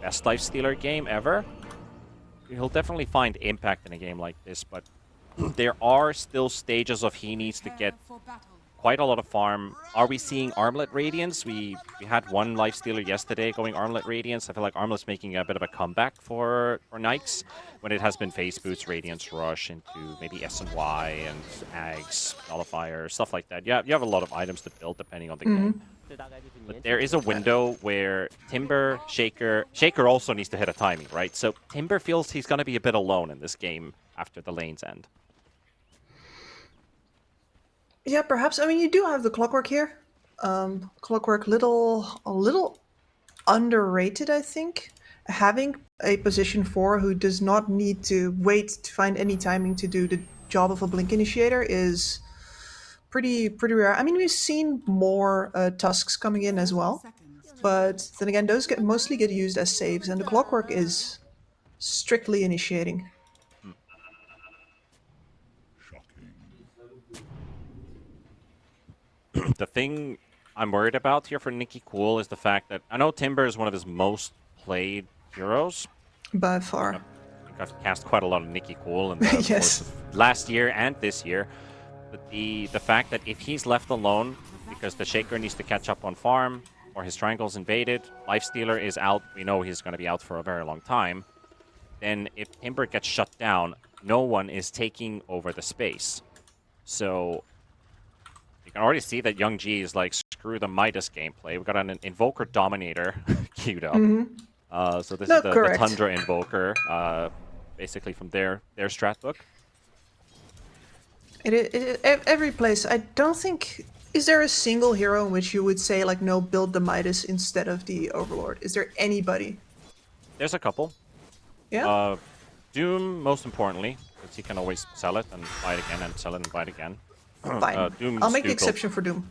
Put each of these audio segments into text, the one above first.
best lifestealer game ever. He'll definitely find impact in a game like this, but there are still stages of he needs to get quite a lot of farm. Are we seeing Armlet Radiance? We had one lifestealer yesterday going Armlet Radiance. I feel like Armlet's making a bit of a comeback for Nikes when it has been Face Boots, Radiance Rush into maybe S&Y and Ags, Nullifier, stuff like that. Yeah, you have a lot of items to build depending on the game. But there is a window where Timber, Shaker also needs to hit a timing, right? So Timber feels he's going to be a bit alone in this game after the lanes end. Yeah, perhaps. I mean, you do have the Clockwork here. Clockwork, a little underrated, I think. Having a position 4 who does not need to wait to find any timing to do the job of a Blink Initiator is pretty rare. I mean, we've seen more Tusks coming in as well, but then again, those mostly get used as saves, and the Clockwork is strictly initiating. The thing I'm worried about here for Nicky Cool is the fact that I know Timber is one of his most played heroes. By far. I think I've cast quite a lot of Nicky Cool in the course of last year and this year. But the fact that if he's left alone because the Shaker needs to catch up on farm or his triangle's invaded, Lifestealer is out, we know he's going to be out for a very long time, then if Timber gets shut down, no one is taking over the space. So you can already see that Young G is like, screw the Midas gameplay. We've got an Invoker Dominator queued up. So this is the Tundra Invoker, basically from their strat book. Every place, I don't think... Is there a single hero in which you would say, like, no, build the Midas instead of the Overlord? Is there anybody? There's a couple. Yeah? Doom, most importantly, because he can always sell it and buy it again and sell it and buy it again. Fine. I'll make the exception for Doom.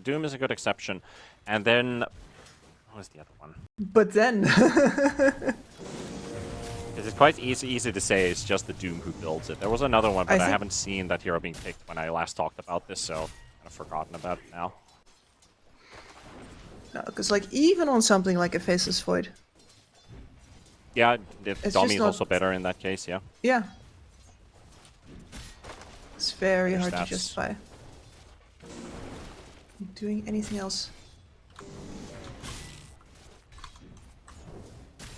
Doom is a good exception. And then... what was the other one? But then... It's quite easy to say it's just the Doom who builds it. There was another one, but I haven't seen that hero being picked when I last talked about this, so I've forgotten about it now. No, because like even on something like a Faceless Void. Yeah, the Dummy is also better in that case, yeah. Yeah. It's very hard to justify. Doing anything else?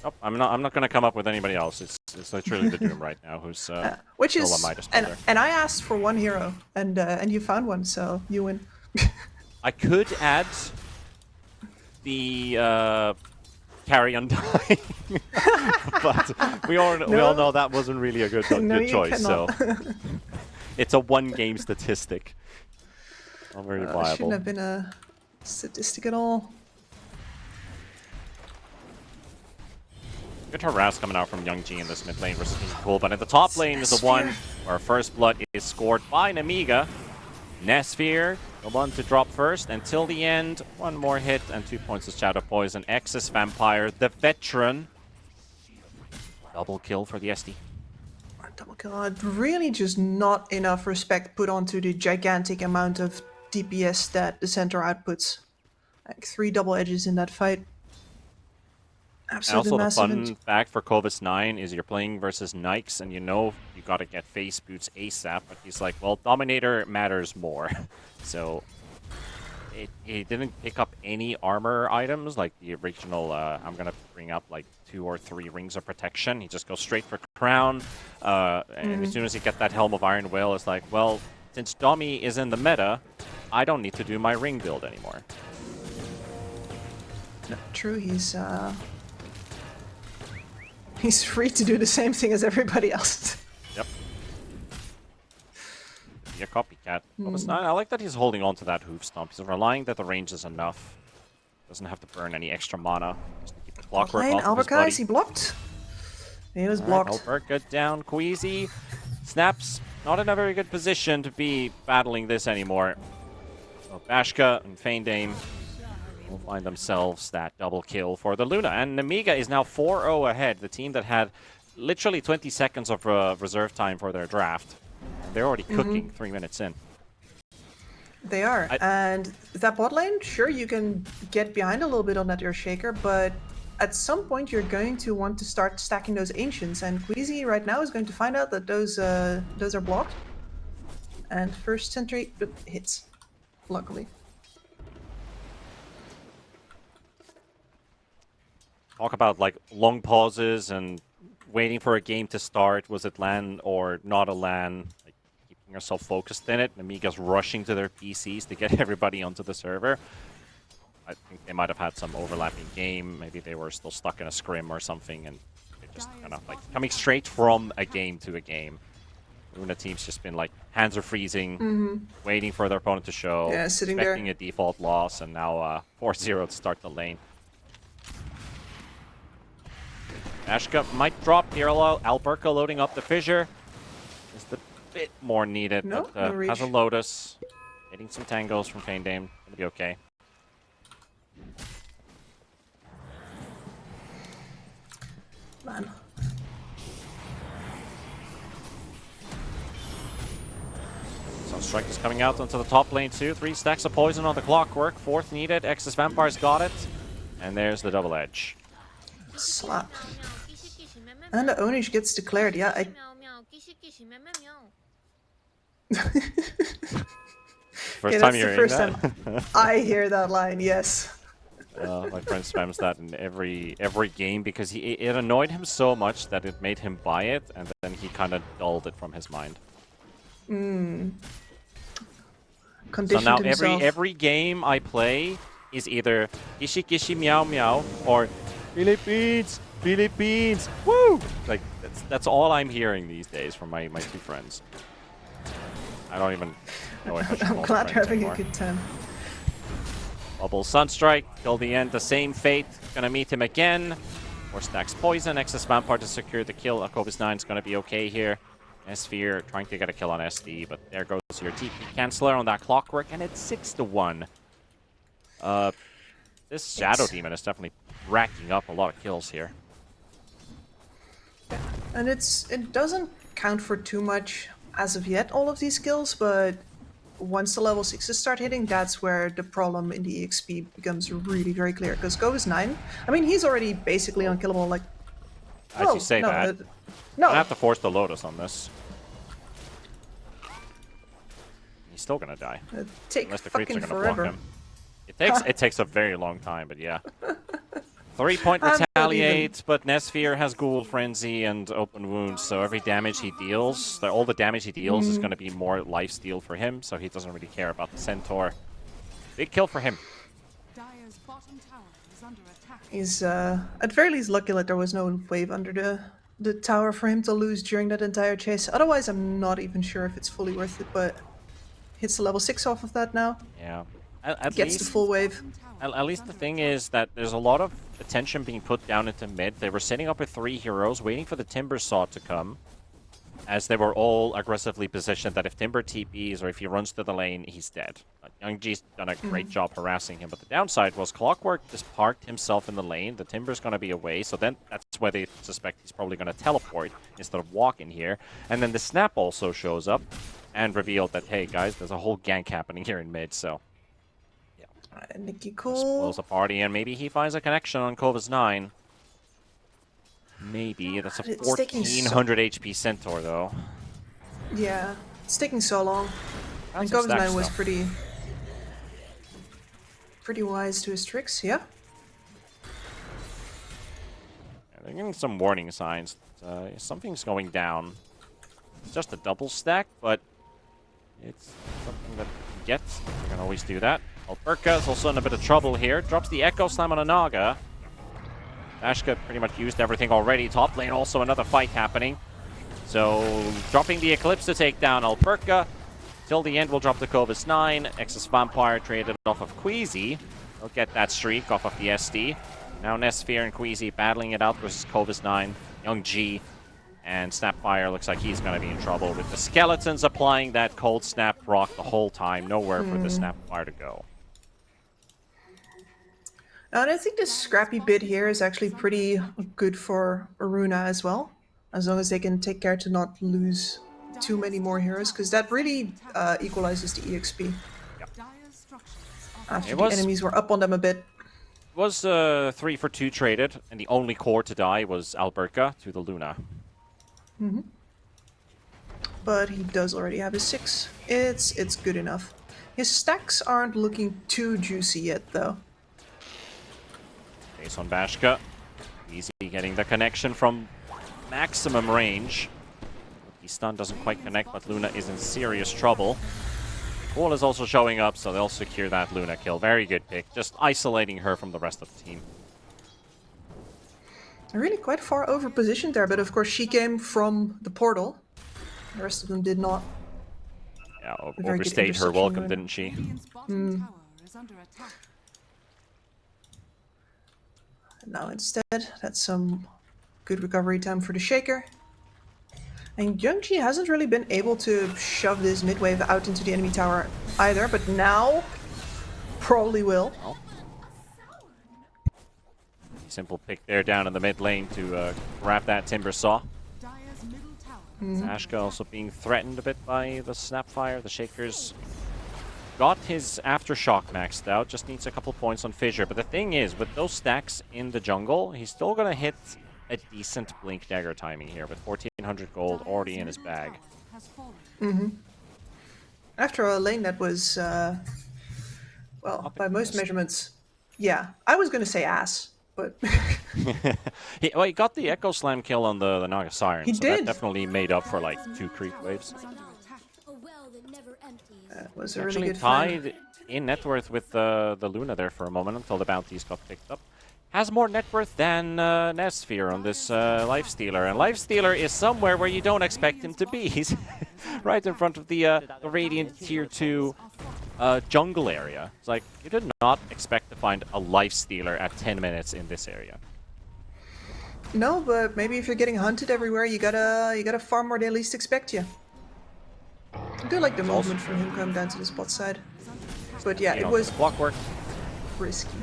Oh, I'm not gonna come up with anybody else. It's literally the Doom right now, who's which is still a Midas player. And I asked for one hero, and you found one, so you win. I could add the Carry Undying, but we all know that wasn't really a good choice. So it's a one-game statistic. Not very viable. Shouldn't have been a statistic at all. Good harass coming out from Young G in this mid lane versus Nicky Cool, but in the top lane is the one where first blood is scored by Nemiga. Nesphere, the one to drop first until the end. One more hit and 2 points of Shadow Poison. Excess Vampire, the veteran. Double kill for the SD. Double kill. Really just not enough respect put onto the gigantic amount of DPS that the center outputs. Like 3 double edges in that fight. Absolutely massive. And also massive. the fun fact for Kovis9 is you're playing versus Nikes and you know you gotta get Face Boots ASAP, but he's like, well, Dominator matters more. So it didn't pick up any armor items like the original, I'm gonna bring up like 2 or 3 rings of protection. He just goes straight for Crown. And as soon as you get that Helm of Iron Will, it's like, well, since Dommy is in the meta, I don't need to do my ring build anymore. No, true, he's free to do the same thing as everybody else. Yep. Be a copycat. I like that he's holding on to that hoof stomp. He's relying that the range is enough. Doesn't have to burn any extra mana. Just to keep the Clockwork off of his body. He blocked. He was blocked. Albert, good down. Queasy. Snaps. Not in a very good position to be battling this anymore. So Bashka and Feindame will find themselves that double kill for the Luna. And Nemiga is now 4-0 ahead, the team that had literally 20 seconds of reserve time for their draft. They're already cooking 3 minutes in. They are. And that bot lane, sure, you can get behind a little bit on that your Shaker, but at some point you're going to want to start stacking those ancients, and Queasy right now is going to find out that those are blocked. And first sentry hits, luckily. Talk about like long pauses and waiting for a game to start. Was it LAN or not a LAN? Like keeping yourself focused in it. Nemiga's rushing to their PCs to get everybody onto the server. I think they might have had some overlapping game. Maybe they were still stuck in a scrim or something, and they just kind of like coming straight from a game to a game. Runa team's just been like hands are freezing, waiting for their opponent to show, Yeah, sitting expecting there. a default loss, and now 4-0 to start the lane. Ashka might drop here. Alberca loading up the fissure. Just a bit more needed, No, but no reach. has a Lotus. Getting some tangos from Feindame. Gonna be okay. Man. Sunstrike is coming out onto the top lane too. 3 stacks of poison on the clockwork. 4th needed. Excess Vampire's got it. And there's the double edge. Slap. And the Onish gets declared. Yeah, First yeah, time that's you're the first that? time I hear that line, yes. My friend spams that in every game because it annoyed him so much that it made him buy it, and then he kind of dulled it from his mind. Conditioned So now himself. every game I play is either Gishi Gishi Meow Meow or Philippines, Philippines, woo! Like that's all I'm hearing these days from my 2 friends. I don't even know if I should I'm call glad them you're friends having anymore. a good time. Bubble Sunstrike till the end, the same fate. Gonna meet him again. 4 stacks poison. Excess Vampire to secure the kill. Akobus 9 is gonna be okay here. S-Sphere trying to get a kill on SD, but there goes your TP Canceller on that clockwork, and it's 6-1. This Shadow Demon is definitely racking up a lot of kills here. And it doesn't count for too much as of yet, all of these skills, but once the level 6s start hitting, that's where the problem in the EXP becomes really very clear. Because Go is 9. I mean, he's already basically unkillable, like... As you say no, that, no. I have to force the Lotus on this. He's still gonna die. Take Unless the creeps are fucking gonna forever. block him. It takes a very long time, but yeah. 3-point I'm not retaliate, but Nesfear has Ghoul Frenzy and Open Wounds, so every damage he deals, all the damage he deals is going to be more lifesteal for him, so he doesn't really care about the Centaur. Big kill for him. He's at very least lucky that there was no wave under the tower for him to lose during that entire chase. Otherwise, I'm not even sure if it's fully worth it, but hits the level 6 off of that now. Yeah. At Gets least, the full wave. At least the thing is that there's a lot of attention being put down into mid. They were setting up with 3 heroes, waiting for the Timber Saw to come, as they were all aggressively positioned that if Timber TPs or if he runs to the lane, he's dead. Young G's done a great job harassing him, but the downside was Clockwork just parked himself in the lane. The Timber's going to be away, so then that's where they suspect he's probably going to teleport instead of walk in here. And then the Snap also shows up and revealed that, hey guys, there's a whole gank happening here in mid, so... Nikki Just cool. blows a party, and maybe he finds a connection on Kovas 9. Maybe. That's a It's taking 1400 HP Centaur, though. Yeah, it's taking so long. Found And some Gov's stack 9 was stuff. pretty wise to his tricks, yeah. Yeah, they're getting some warning signs. Something's going down. It's just a double stack, but it's something that you can get. You can always do that. Alberca is also in a bit of trouble here. Drops the Echo Slam on a Naga. Ashka pretty much used everything already. Top lane also another fight happening. So dropping the Eclipse to take down Alberca. Till the end we'll drop the Kovas 9. Excess Vampire traded off of Queasy. They'll get that streak off of the SD. Now Nesfear and Queasy battling it out versus Kovas 9. Young G. And Snapfire looks like he's going to be in trouble with the Skeletons applying that Cold Snap proc the whole time. Nowhere for the Snapfire to go. And I think this scrappy bit here is actually pretty good for Runa as well, as long as they can take care to not lose too many more heroes, because that really equalizes the EXP. Yep. After It the was- enemies were up on them a bit. was 3 for 2 traded, and the only core to die was Alberca to the Luna. But he does already have his 6. It's good enough. His stacks aren't looking too juicy yet, though. Base on Bashka. Easy getting the connection from maximum range. The stun doesn't quite connect, but Luna is in serious trouble. Wall is also showing up, so they'll secure that Luna kill. Very good pick. Just isolating her from the rest of the team. Really quite far over positioned there, but of course she came from the portal. The rest of them did not. Yeah, A very good overstayed her interception welcome, win. didn't she? Now instead, that's some good recovery time for the Shaker. And Youngji hasn't really been able to shove this mid wave out into the enemy tower either, but now probably will. Oh. Simple pick there down in the mid lane to grab that Timber Saw. Ashka also being threatened a bit by the Snapfire. The Shaker's got his Aftershock maxed out, just needs a couple points on Fissure. But the thing is, with those stacks in the jungle, he's still going to hit a decent Blink Dagger timing here with 1400 gold already in his bag. After a lane that was, well, by most measurements, yeah, I was going to say ass, but... he got the Echo Slam kill on the Naga Siren, He so did. that definitely made up for like 2 creep waves. That was a really Actually good find. tied in net worth with the Luna there for a moment until the bounties got picked up. Has more net worth than Nesphere on this Lifestealer, and Lifestealer is somewhere where you don't expect him to be. He's right in front of the Radiant Tier 2 jungle area. It's like, you did not expect to find a Lifestealer at 10 minutes in this area. No, but maybe if you're getting hunted everywhere, you gotta farm where they least expect you. I do like the movement from him coming down to the spot side. But yeah, it was Clockwork. risky.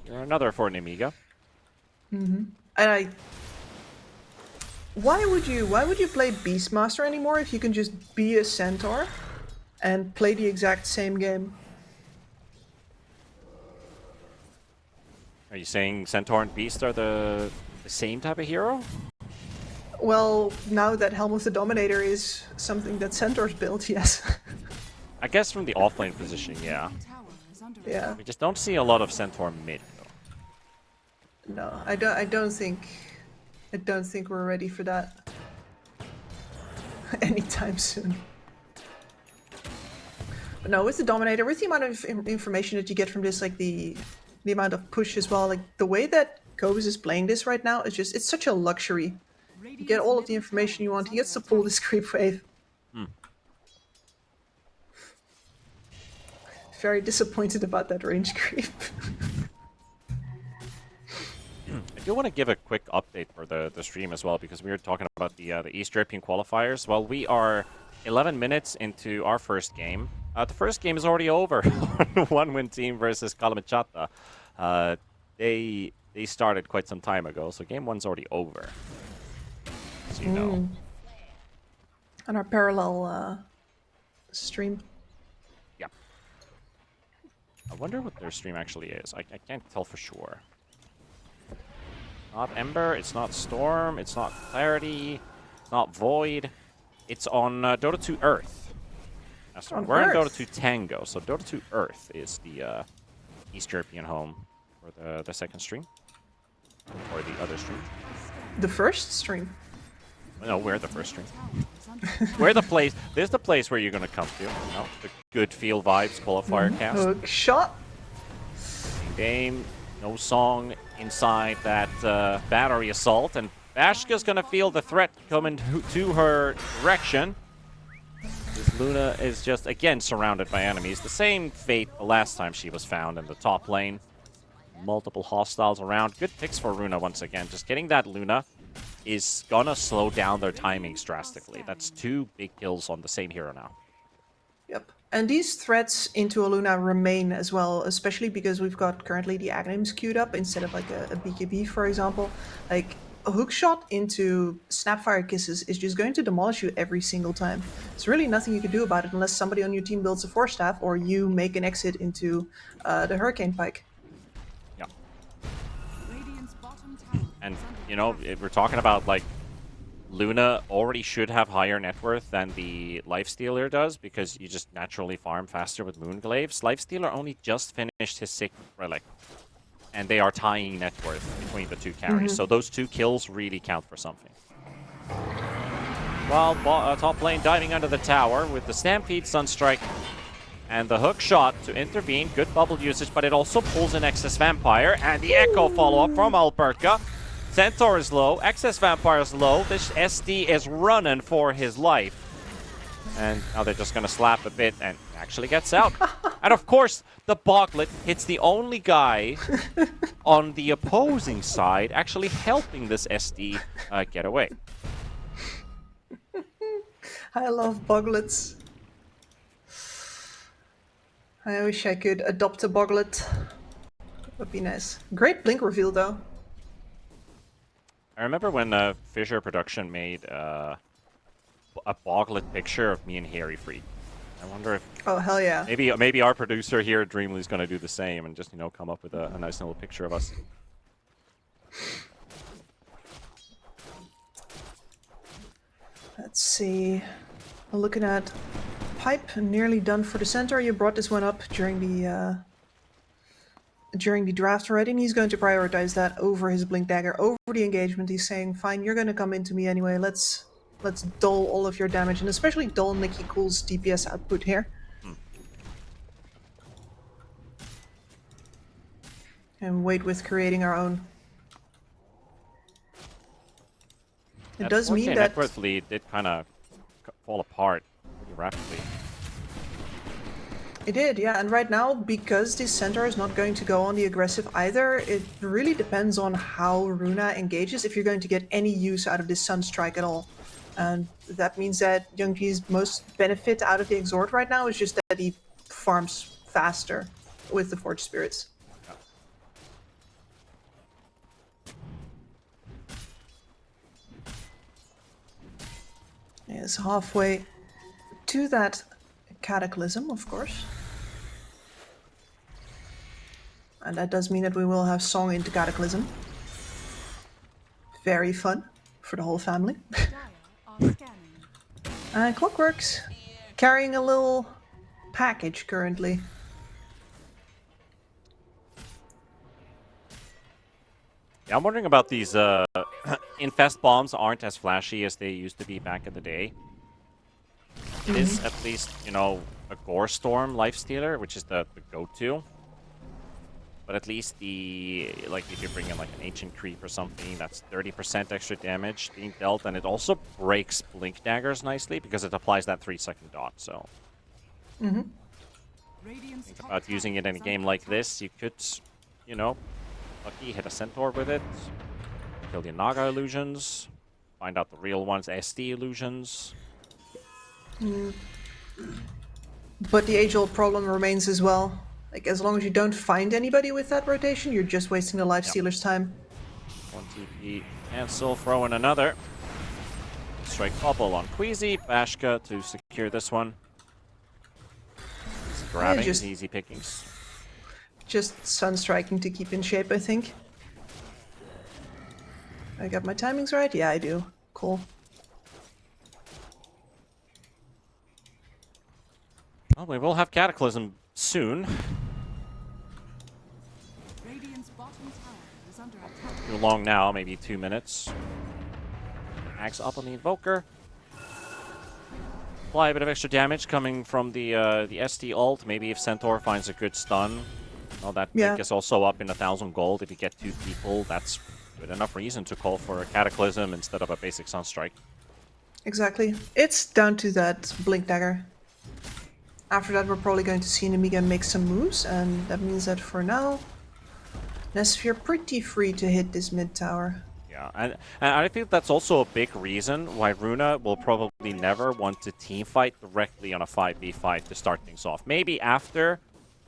You're another for Nemiga. And why would you play Beastmaster anymore if you can just be a Centaur and play the exact same game? Are you saying Centaur and Beast are the same type of hero? Well, now that Helm of the Dominator is something that Centaurs build, yes. I guess from the offlane position, yeah. Yeah. We just don't see a lot of Centaur mid, though. No, I don't think we're ready for that anytime soon. But no, with the Dominator, with the amount of information that you get from this, like the amount of push as well, like the way that Cobus is playing this right now is just, it's such a luxury. You get all of the information you want. He gets to pull this creep wave. Very disappointed about that range creep. I do want to give a quick update for the stream as well, because we were talking about the East European qualifiers. Well, we are 11 minutes into our first game. The first game is already over. One-win team versus Kalamachata. They started quite some time ago, so game one's already over. As you know. On our parallel stream. Yeah. I wonder what their stream actually is. I can't tell for sure. Not Ember, it's not Storm, it's not Clarity, it's not Void. It's on Dota2 Earth. We're on Dota2 Tango, so Dota2 Earth is the East European home for the second stream. Or the other stream. The first stream? No, we're the first stream. We're the place. There's the place where you're going to come to. You know, the good feel vibes qualifier cast. Hook shot. Game, no song inside that battery assault, and Bashka's gonna feel the threat coming to her direction. This Luna is just again surrounded by enemies. The same fate the last time she was found in the top lane. Multiple hostiles around. Good picks for Runa once again. Just getting that Luna is gonna slow down their timings drastically. That's 2 big kills on the same hero now. Yep. And these threats into a Luna remain as well, especially because we've got currently the Aghanims queued up instead of like a BKB, for example. Like, a hook shot into Snapfire Kisses is just going to demolish you every single time. There's really nothing you can do about it unless somebody on your team builds a Force Staff or you make an exit into the Hurricane Pike. Yeah. And, you know, we're talking about, like, Luna already should have higher net worth than the Lifestealer does because you just naturally farm faster with Moonglaves. Lifestealer only just finished his 6th relic, and they are tying net worth between the two carries. So those 2 kills really count for something. While top lane diving under the tower with the Stampede Sunstrike and the hook shot to intervene. Good bubble usage, but it also pulls in Excess Vampire and the Echo follow-up from Alberca. Centaur is low, Excess Vampire is low. This SD is running for his life. And now they're just going to slap a bit and actually gets out. And of course, the Boglet hits the only guy on the opposing side actually helping this SD get away. I love Boglets. I wish I could adopt a Boglet. Would be nice. Great blink reveal though. I remember when Fisher Production made a Boglet picture of me and Harry Freed. I wonder if Oh hell yeah. maybe our producer here at DreamLeague is going to do the same and just, you know, come up with a nice little picture of us. Let's see. We're looking at Pipe, nearly done for the center. You brought this one up during the draft already, and he's going to prioritize that over his Blink Dagger, over the engagement. He's saying, fine, you're going to come into me anyway. Let's dull all of your damage, and especially dull Nicky Cool's DPS output here. And wait with creating our own. It does mean that net worth lead did kind of fall apart pretty rapidly. It did, yeah. And right now, because this center is not going to go on the aggressive either, it really depends on how Runa engages if you're going to get any use out of this Sunstrike at all. And that means that Youngji's most benefit out of the Exhort right now is just that he farms faster with the Forge Spirits. Is halfway to that Cataclysm, of course. And that does mean that we will have Song into Cataclysm. Very fun for the whole family. And Clockworks carrying a little package currently. Yeah, I'm wondering about these Infest bombs aren't as flashy as they used to be back in the day. It is at least, you know, a Gore Storm Lifestealer, which is the go-to. But at least like if you bring in like an Ancient Creep or something, that's 30% extra damage being dealt, and it also breaks Blink Daggers nicely because it applies that 3-second dot, so. Think about using it in a game like this. You could, you know, lucky, hit a Centaur with it, kill the Naga illusions, find out the real ones, SD illusions. But the age-old problem remains as well. Like, as long as you don't find anybody with that rotation, you're just wasting the Lifestealer's time. 1 TP, cancel, throw in another. Strike bubble on Queasy, Bashka to secure this one. Easy grabbing, just easy pickings. Just Sunstriking to keep in shape, I think. I got my timings right? Yeah, I do. Cool. Well, we will have Cataclysm soon. Too long now, maybe 2 minutes. Axe up on the Invoker. Apply a bit of extra damage coming from the SD ult. Maybe if Centaur finds a good stun. Well, that is also up in 1,000 gold. If you get 2 people, that's good enough reason to call for a Cataclysm instead of a basic Sunstrike. Exactly. It's down to that Blink Dagger. After that, we're probably going to see Nemiga make some moves, and that means that for now, Nesphere pretty free to hit this mid tower. Yeah, and I think that's also a big reason why Runa will probably never want to team fight directly on a 5v5 to start things off. Maybe after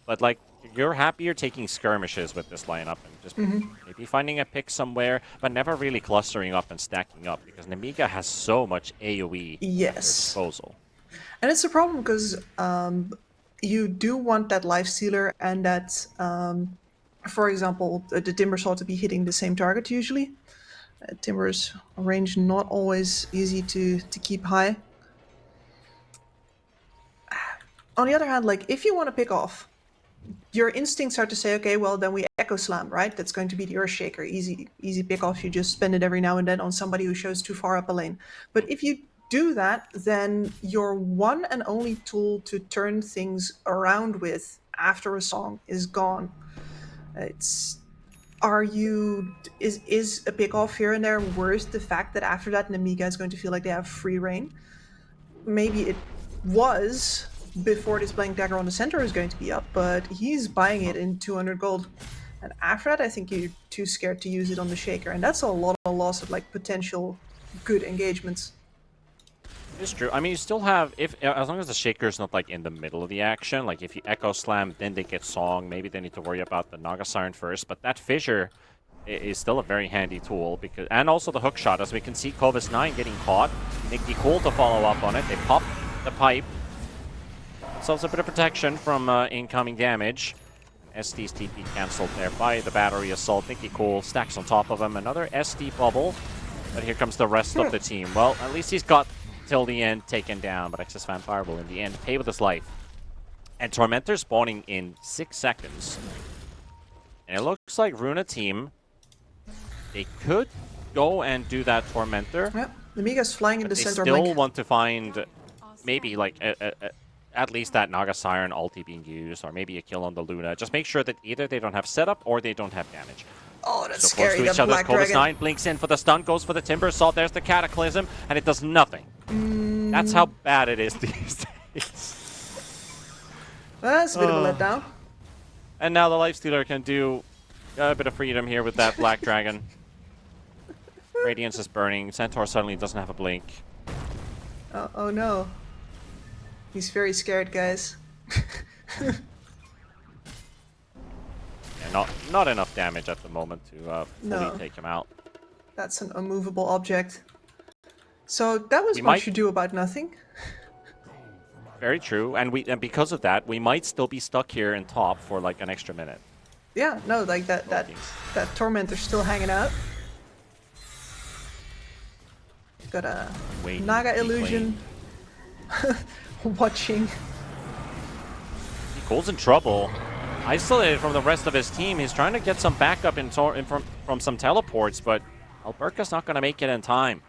But like, you're happier taking skirmishes with this lineup and just maybe finding a pick somewhere, but never really clustering up and stacking up because Nemiga has so much AoE at their Yes. disposal. And it's a problem because you do want that lifestealer and that, for example, the Timber Saw to be hitting the same target usually. Timber's range not always easy to keep high. On the other hand, like if you want to pick off, your instincts are to say, okay, well then we Echo Slam, right? That's going to be the Earth Shaker, easy pick off. You just spend it every now and then on somebody who shows too far up a lane. But if you do that, then your one and only tool to turn things around with after a song is gone. Is a pick off here and there worth the fact that after that Nemiga is going to feel like they have free reign? Maybe it was before this blank dagger on the center is going to be up, but he's buying it in 200 gold. And after that, I think you're too scared to use it on the shaker, and that's a lot of loss of like potential good engagements. It's true. I mean, you still have, as long as the shaker's not like in the middle of the action, like if you Echo Slam, then they get Song, maybe they need to worry about the Naga Siren first, but that Fissure is still a very handy tool, because, and also the hook shot, as we can see Kovis 9 getting caught. Nicky Cool to follow up on it. They pop the pipe. Themselves a bit of protection from incoming damage. SD's TP cancelled there by the battery assault. Nicky Cool stacks on top of him. Another SD bubble. But here comes the rest of the team. Well, at least he's got till the end taken down, but Excess Vampire will in the end pay with his life. And Tormentor spawning in 6 seconds. And it looks like Runa team, they could go and do that Tormentor. Yep, Nemiga's flying in the center. They still want to find maybe like at least that Naga Siren ulti being used, or maybe a kill on the Luna. Just make sure that either they don't have setup or they don't have damage. Oh, that's so scary. Close to each other. Kovis 9 blinks in for the stun, goes for the Timber Saw. There's the Cataclysm, and it does nothing. That's how bad it is these days. That's a bit of a letdown. And now the Lifestealer can do a bit of freedom here with that Black Dragon. Radiance is burning. Centaur suddenly doesn't have a blink. Oh no. He's very scared, guys. Yeah, not enough damage at the moment to fully take him out. That's an immovable object. So that was what you do about nothing. Very true, and because of that, we might still be stuck here in top for like an extra minute. Yeah, no, like that Tormentor's still hanging out. Got a Naga illusion. Watching. Cole's in trouble. Isolated from the rest of his team. He's trying to get some backup from some teleports, but Alberca's not going to make it in time.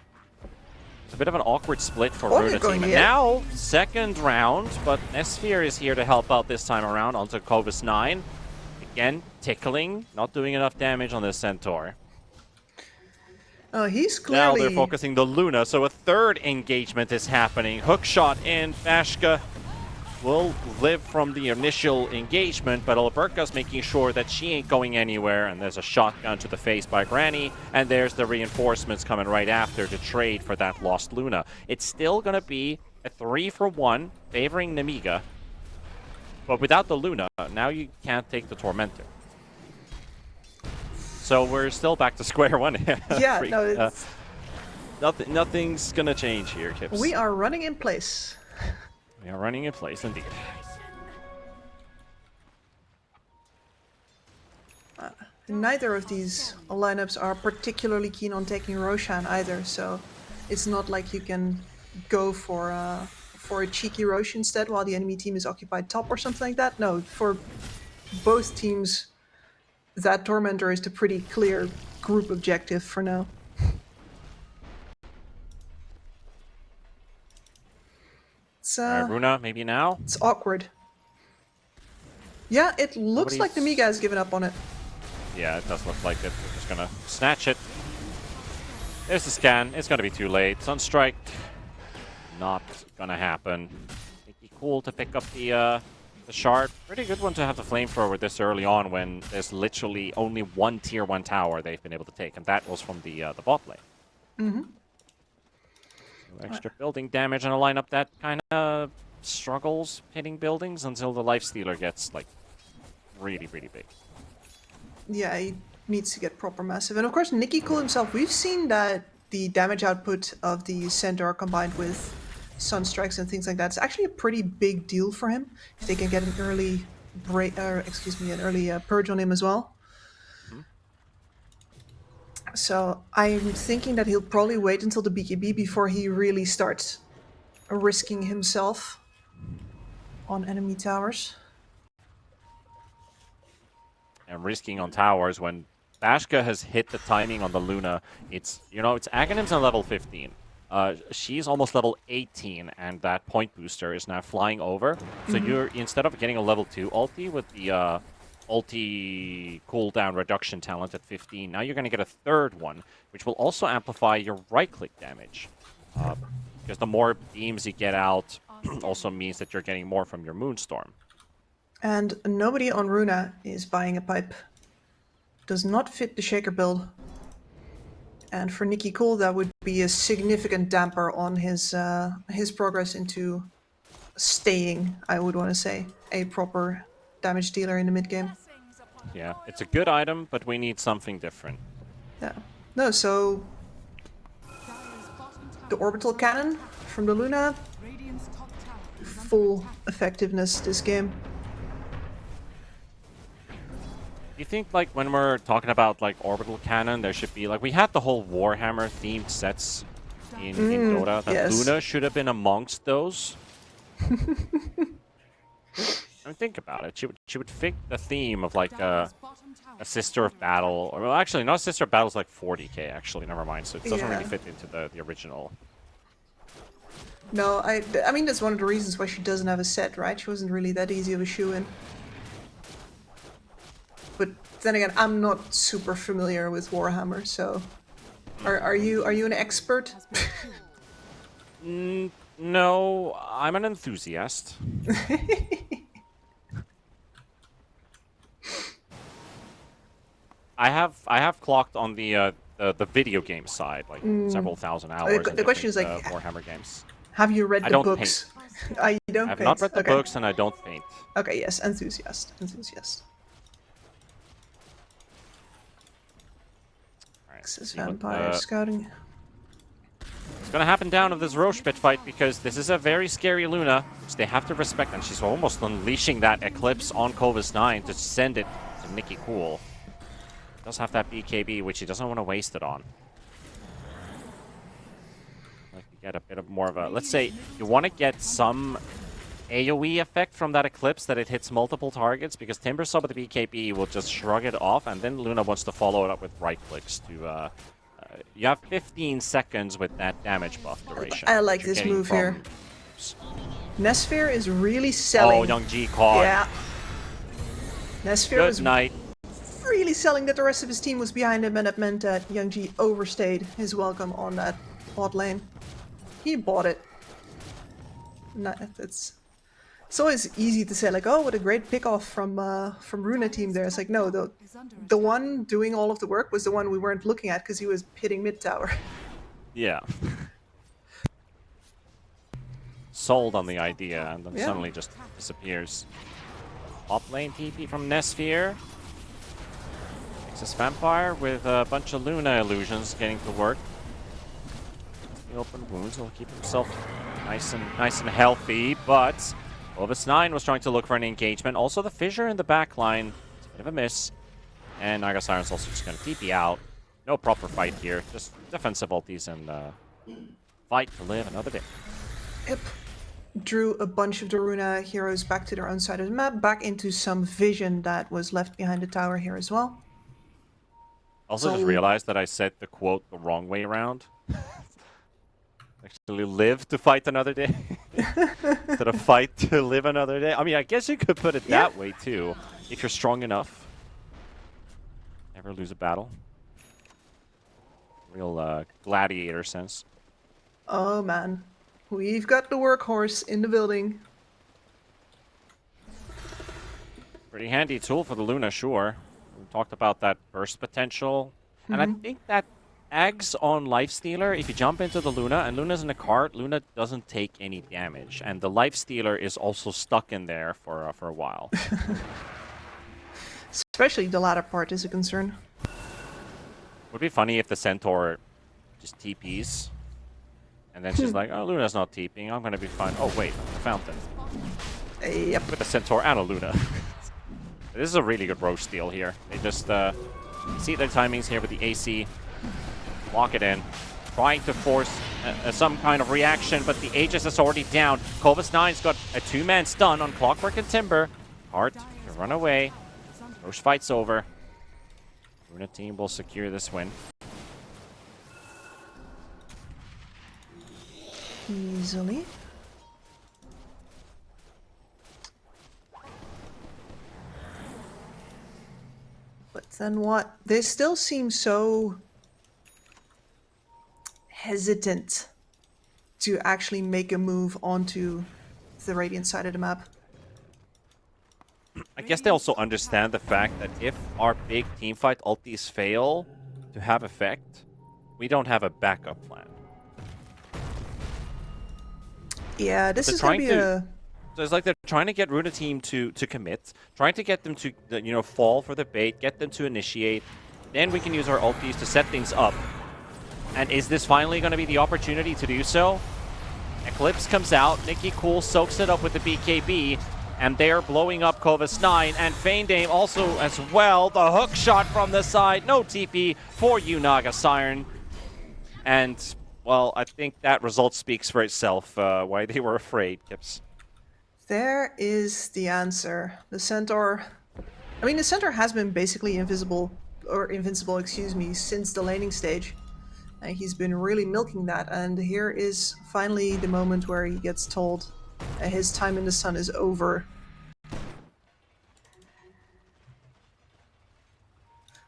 It's a bit of an awkward split for Runa team. And now, second round, but Esphere is here to help out this time around onto Kovis 9. Again, tickling, not doing enough damage on this Centaur. Oh, he's clearly... Now they're focusing the Luna, so a third engagement is happening. Hookshot in. Bashka will live from the initial engagement, but Alberca's making sure that she ain't going anywhere, and there's a shotgun to the face by Granny, and there's the reinforcements coming right after to trade for that lost Luna. It's still going to be a 3-for-1 favoring Nemiga, but without the Luna, now you can't take the Tormentor. So we're still back to square one. Yeah, no, it's... nothing's gonna change here, Kips. We are running in place. We are running in place, indeed. Neither of these lineups are particularly keen on taking Roshan either, so it's not like you can go for a cheeky Rosh instead while the enemy team is occupied top or something like that. No, for both teams, that Tormentor is the pretty clear group objective for now. It's, Runa, maybe now? It's awkward. Yeah, it looks like Nemiga has given up on it. Yeah, it does look like it. We're just gonna snatch it. There's the scan. It's gonna be too late. Sunstrike, not gonna happen. It'd be cool to pick up the shard. Pretty good one to have the flamethrower this early on when there's literally only one tier 1 tower they've been able to take, and that was from the bot lane. Mm-hmm. Extra building damage in a lineup that kind of struggles hitting buildings until the Lifestealer gets like really, really big. Yeah, he needs to get proper massive. And of course, Nicky Cool himself, we've seen that the damage output of the Centaur combined with Sunstrikes and things like that is actually a pretty big deal for him. If they can get an early purge on him as well. Mhm. So I'm thinking that he'll probably wait until the BKB before he really starts risking himself on enemy towers. And risking on towers when Bashka has hit the timing on the Luna. It's, it's Aghanim's on level 15. She's almost level 18, and that point booster is now flying over. So you're, instead of getting a level 2 ulti with the ulti cooldown reduction talent at 15, now you're going to get a third one, which will also amplify your right-click damage. Because the more beams you get out also means that you're getting more from your Moonstorm. And nobody on Runa is buying a pipe. Does not fit the Shaker build. And for Nicky Cool, that would be a significant damper on his progress into staying, I would want to say, a proper damage dealer in the mid game. Yeah, it's a good item, but we need something different. Yeah. No, so the orbital cannon from the Luna, full effectiveness this game. Do you think, like, when we're talking about, like, orbital cannon, there should be, like, we had the whole Warhammer themed sets in Dota, that yes. Luna should have been amongst those? I mean, think about it. She would fit the theme of, like, a Sister of Battle, or, well, actually, not Sister of Battle is like 40k, actually, never mind, so it doesn't really fit into the original. No, I mean, that's one of the reasons why she doesn't have a set, right? She wasn't really that easy of a shoe-in. But then again, I'm not super familiar with Warhammer, so are you an expert? No, I'm an enthusiast. I have clocked on the video game side, like several thousand hours. The question is like, Warhammer games. Have you read the books? You don't I've paint. not read the books, and I don't paint. Okay, yes, enthusiast. Access Vampire Scouting. It's gonna happen down of this Roche pit fight because this is a very scary Luna, which they have to respect, and she's almost unleashing that Eclipse on Clovis 9 to send it to Nicky Cool. Does have that BKB, which he doesn't want to waste it on. Like, you get a bit of more of a, let's say you want to get some AoE effect from that Eclipse, that it hits multiple targets, because Timbersub with the BKB will just shrug it off, and then Luna wants to follow it up with right clicks to you have 15 seconds with that damage buff duration. I like this move here. Nesphere is really selling. Oh, Young G caught. Yeah. Nesphere was night. really selling that the rest of his team was behind him, and it meant that Young G overstayed his welcome on that bot lane. He bought it. No, it's always easy to say, like, oh, what a great pick-off from Runa team there. It's like, no, the one doing all of the work was the one we weren't looking at because he was hitting mid tower. Yeah. Sold on the idea, and then suddenly just disappears. Top lane TP from Nesphere. Nexus Vampire with a bunch of Luna illusions getting to work. The open wounds will keep himself nice and healthy, but Clovis 9 was trying to look for an engagement. Also, the fissure in the back line, it's a bit of a miss. And Naga Siren's also just going to TP out. No proper fight here, just defensive ultis and fight to live another day. Yep. Drew a bunch of the Runa heroes back to their own side of the map, back into some vision that was left behind the tower here as well. Also, just realized that I said the quote the wrong way around. Actually live to fight another day instead of fight to live another day. I mean, I guess you could put it that way too, if you're strong enough. Never lose a battle. Real gladiator sense. Oh man, we've got the workhorse in the building. Pretty handy tool for the Luna, sure. We talked about that burst potential, and I think that Ags on Lifestealer, if you jump into the Luna, and Luna's in a cart, Luna doesn't take any damage. And the Lifestealer is also stuck in there for a while. Especially the latter part is a concern. Would be funny if the Centaur just TPs. And then she's like, oh, Luna's not TPing. I'm going to be fine. Oh, wait. The fountain. Yep. With the Centaur and a Luna. This is a really good roach steal here. They just see their timings here with the AC. Lock it in. Trying to force some kind of reaction, but the Aegis is already down. Corvus 9's got a 2-man stun on Clockwork and Timber. Hard to run away. Roche fight's over. Runa team will secure this win. Easily. But then what? They still seem so hesitant to actually make a move onto the Radiant side of the map. I guess they also understand the fact that if our big teamfight ultis fail to have effect, we don't have a backup plan. Yeah, this is going to be a... So it's like they're trying to get Runa team to commit, trying to get them to, you know, fall for the bait, get them to initiate. Then we can use our ultis to set things up. And is this finally going to be the opportunity to do so? Eclipse comes out, Nikki Cool soaks it up with the BKB, and they're blowing up Corvus 9, and Feindame also as well. The hook shot from the side, no TP for you, Naga Siren. And, well, I think that result speaks for itself, why they were afraid, Kips. There is the answer. The Centaur... I mean, the Centaur has been basically invincible, excuse me, since the laning stage. And he's been really milking that, and here is finally the moment where he gets told that his time in the sun is over.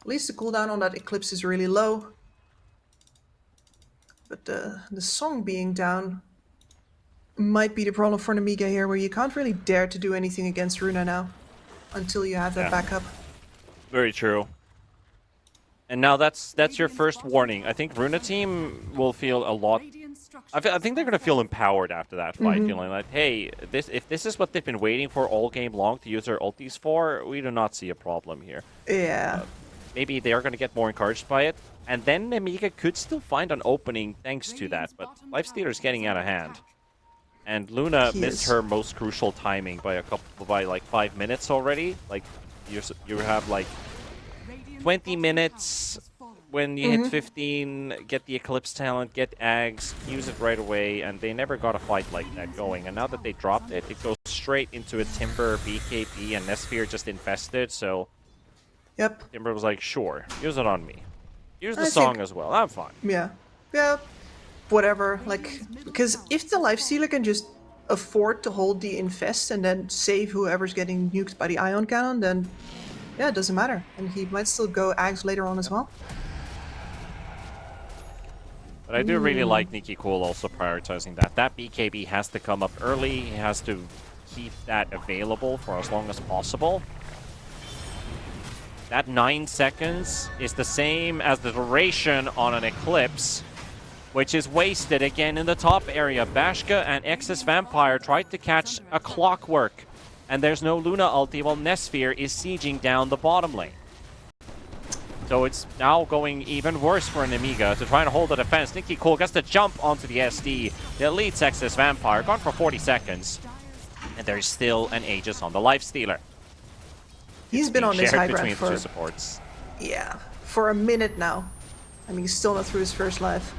At least the cooldown on that Eclipse is really low. But the song being down might be the problem for Nemiga here, where you can't really dare to do anything against Runa now until you have that backup. Very true. And now that's your first warning. I think Runa team will feel a lot... I think they're going to feel empowered after that fight, feeling like, hey, if this is what they've been waiting for all game long to use their ultis for, we do not see a problem here. Yeah. Maybe they are going to get more encouraged by it. And then Nemiga could still find an opening thanks to that, but Lifestealer's getting out of hand. And Luna missed her most crucial timing by like 5 minutes already. Like, you have like 20 minutes when you hit 15, get the Eclipse talent, get Ags, use it right away, and they never got a fight like that going. And now that they dropped it, it goes straight into a Timber, BKB, and Nesphere just infested, so... Yep. Timber was like, sure, use it on me. Use the song as well, I'm fine. Yeah. Yeah. Whatever, like, because if the Lifestealer can just afford to hold the infest and then save whoever's getting nuked by the Ion Cannon, then yeah, it doesn't matter. And he might still go Ags later on as well. But I do really like Nikki Cool also prioritizing that. That BKB has to come up early. He has to keep that available for as long as possible. That 9 seconds is the same as the duration on an Eclipse, which is wasted again in the top area. Bashka and Excess Vampire tried to catch a Clockwork, and there's no Luna ulti while Nesphere is sieging down the bottom lane. So it's now going even worse for Nemiga to try and hold the defense. Nikki Cool gets to jump onto the SD. The Elite's Excess Vampire, gone for 40 seconds. And there's still an Aegis on the Lifestealer. He's been on this high ground between for... the two supports. Yeah, for a minute now. I mean, he's still not through his first life.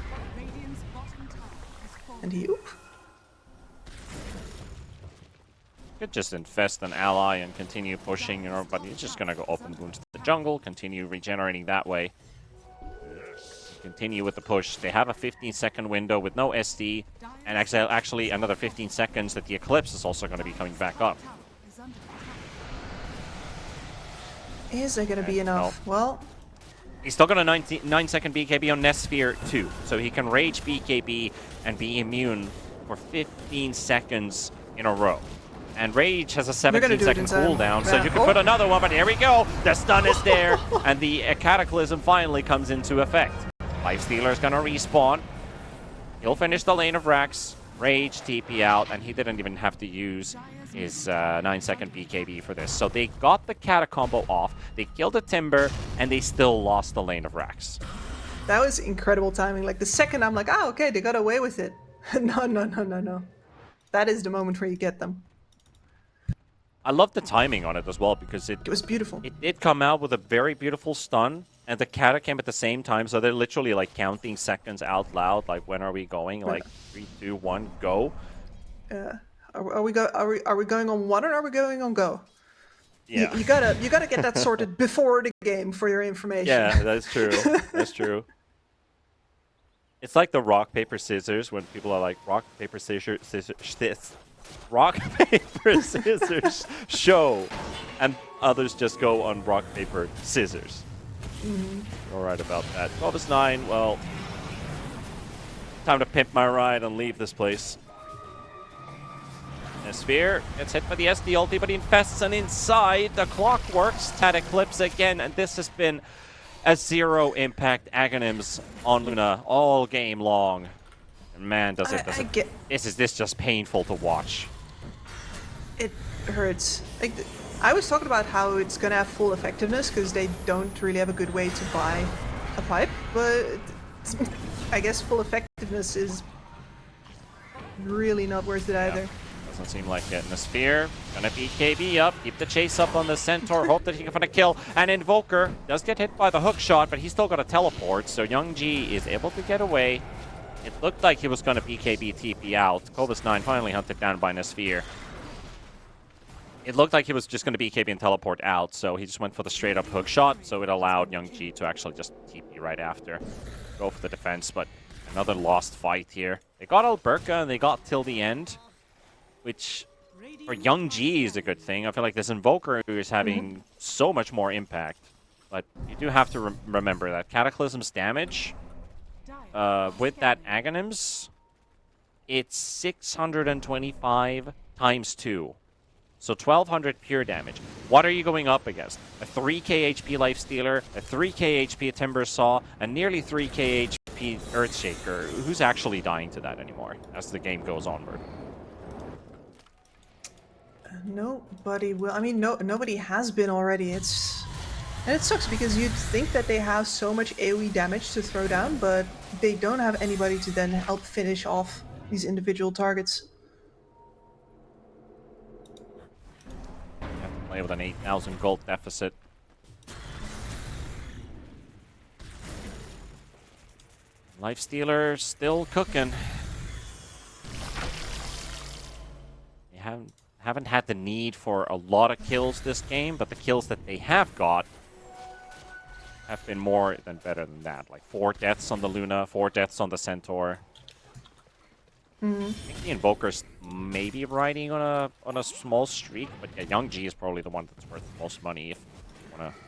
And he... Oop. Could just infest an ally and continue pushing, you know, but he's just gonna go open wound to the jungle, continue regenerating that way. Continue with the push. They have a 15-second window with no SD, and actually another 15 seconds that the Eclipse is also going to be coming back up. Is there going to be enough? No. Well... He's still got a 9-second BKB on Nesphere too, so he can Rage BKB and be immune for 15 seconds in a row. And Rage has a 17-second cooldown, so you can put another one, but here we go! The stun is there, and the Cataclysm finally comes into effect. Lifestealer's gonna respawn. He'll finish the lane of Rax. Rage, TP out, and he didn't even have to use his 9-second BKB for this. So they got the Kata combo off, they killed the Timber, and they still lost the lane of Rax. That was incredible timing. Like the second I'm like, oh, okay, they got away with it. No. That is the moment where you get them. I love the timing on it as well because It was beautiful. it did come out with a very beautiful stun, and the Kata came at the same time, so they're literally like counting seconds out loud, like when are we going? Like 3, 2, 1, go. Are we going on one or are we going on go? Yeah. You gotta get that sorted before the game for your information. Yeah, that's true. That's true. It's like the rock, paper, scissors when people are like, rock, paper, scissors, rock, paper, scissors, show. And others just go on rock, paper, scissors. You're right about that. 12-9, well, time to pimp my ride and leave this place. Sphere gets hit by the SD ulti, but he infests, and inside the clock works. Tad Eclipse again, and this has been a 0 impact Aghanims on Luna all game long. And man, does it is this just painful to watch. It hurts. Like, I was talking about how it's gonna have full effectiveness because they don't really have a good way to buy a pipe, but I guess full effectiveness is really not worth it either. Doesn't seem like it. In the Sphere, gonna beat KB up, keep the chase up on the Centaur, hope that he can find a kill. And Invoker does get hit by the hook shot, but he's still got a teleport, so Young G is able to get away. It looked like he was gonna BKB TP out. Cobus9 finally hunted down by Sphere. It looked like he was just gonna BKB and teleport out, so he just went for the straight up hook shot, so it allowed Young G to actually just TP right after. Go for the defense, but another lost fight here. They got Alberca and they got till the end, which for Young G is a good thing. I feel like this Invoker is having so much more impact. But you do have to remember that Cataclysm's damage with that Aghanims, it's 625 times 2. So 1200 pure damage. What are you going up against? A 3k HP Lifestealer, a 3k HP Timber Saw, a nearly 3k HP Earthshaker. Who's actually dying to that anymore as the game goes onward? Nobody will. I mean, nobody has been already. And it sucks because you'd think that they have so much AoE damage to throw down, but they don't have anybody to then help finish off these individual targets. You have to play with an 8,000 gold deficit. Lifestealer still cooking. They haven't had the need for a lot of kills this game, but the kills that they have got have been more than better than that. Like 4 deaths on the Luna, 4 deaths on the Centaur. I think the Invoker's maybe riding on a small streak, but yeah, Young G is probably the one that's worth the most money if you want to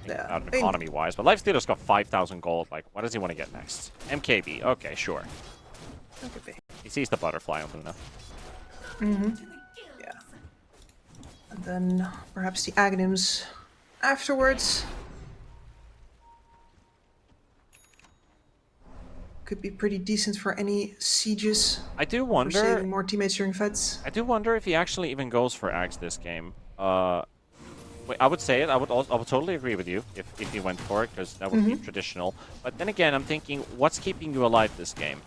think about it economy-wise. But Lifestealer's got 5,000 gold. Like, what does he want to get next? MKB. Okay, sure. He sees the butterfly on Luna. Yeah. And then perhaps the Aghanims afterwards. Could be pretty decent for any sieges. I do For wonder. saving more teammates during fights. I do wonder if he actually even goes for Axe this game. Wait, I would say it. I would totally agree with you if he went for it, because that would be traditional. But then again, I'm thinking, what's keeping you alive this game?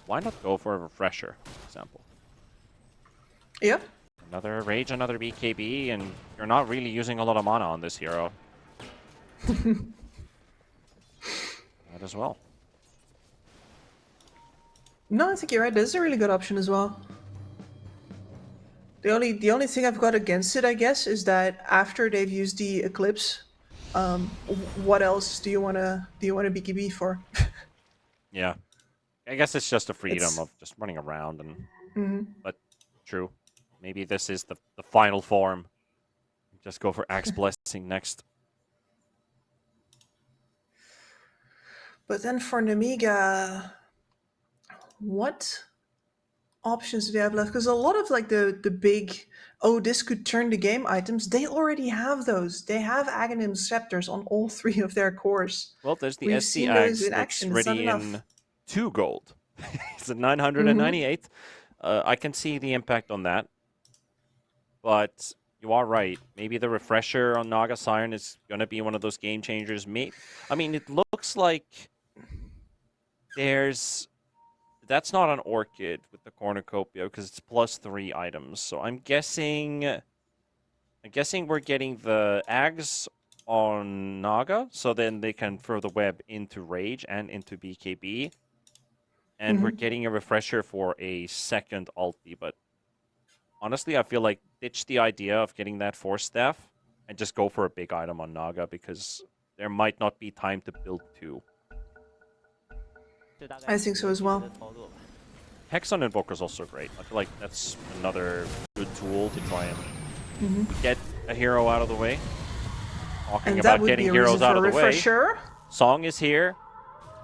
Why not go for a refresher, for example? Yeah. Another Rage, another BKB, and you're not really using a lot of mana on this hero. That as well. No, I think you're right. This is a really good option as well. The only thing I've got against it, I guess, is that after they've used the Eclipse, what else do you wanna BKB for? Yeah, I guess it's just the freedom of just running around and. But true, maybe this is the final form. Just go for Axe Blessing next. But then for Nemiga, what options do they have left? Because a lot of like the big, oh, this could turn the game items, they already have those. They have Aghanim Scepters on all 3 of their cores. Well, there's the We've SC seen those Axe in that's action. It's not ready enough. in 2 gold. It's at 998. I can see the impact on that. But you are right. Maybe the refresher on Naga Siren is going to be one of those game changers. I mean, it looks like there's... That's not an Orchid with the Cornucopia because it's +3 items. So I'm guessing we're getting the Ags on Naga, so then they can throw the web into Rage and into BKB. And we're getting a refresher for a second ulti, but honestly, I feel like ditch the idea of getting that Force Staff and just go for a big item on Naga because there might not be time to build 2. I think so as well. Hex on Invoker is also great. I feel like that's another good tool to try and get a hero out of the way. Talking And about that would getting be a heroes reason out for of a the way. refresher. Song is here.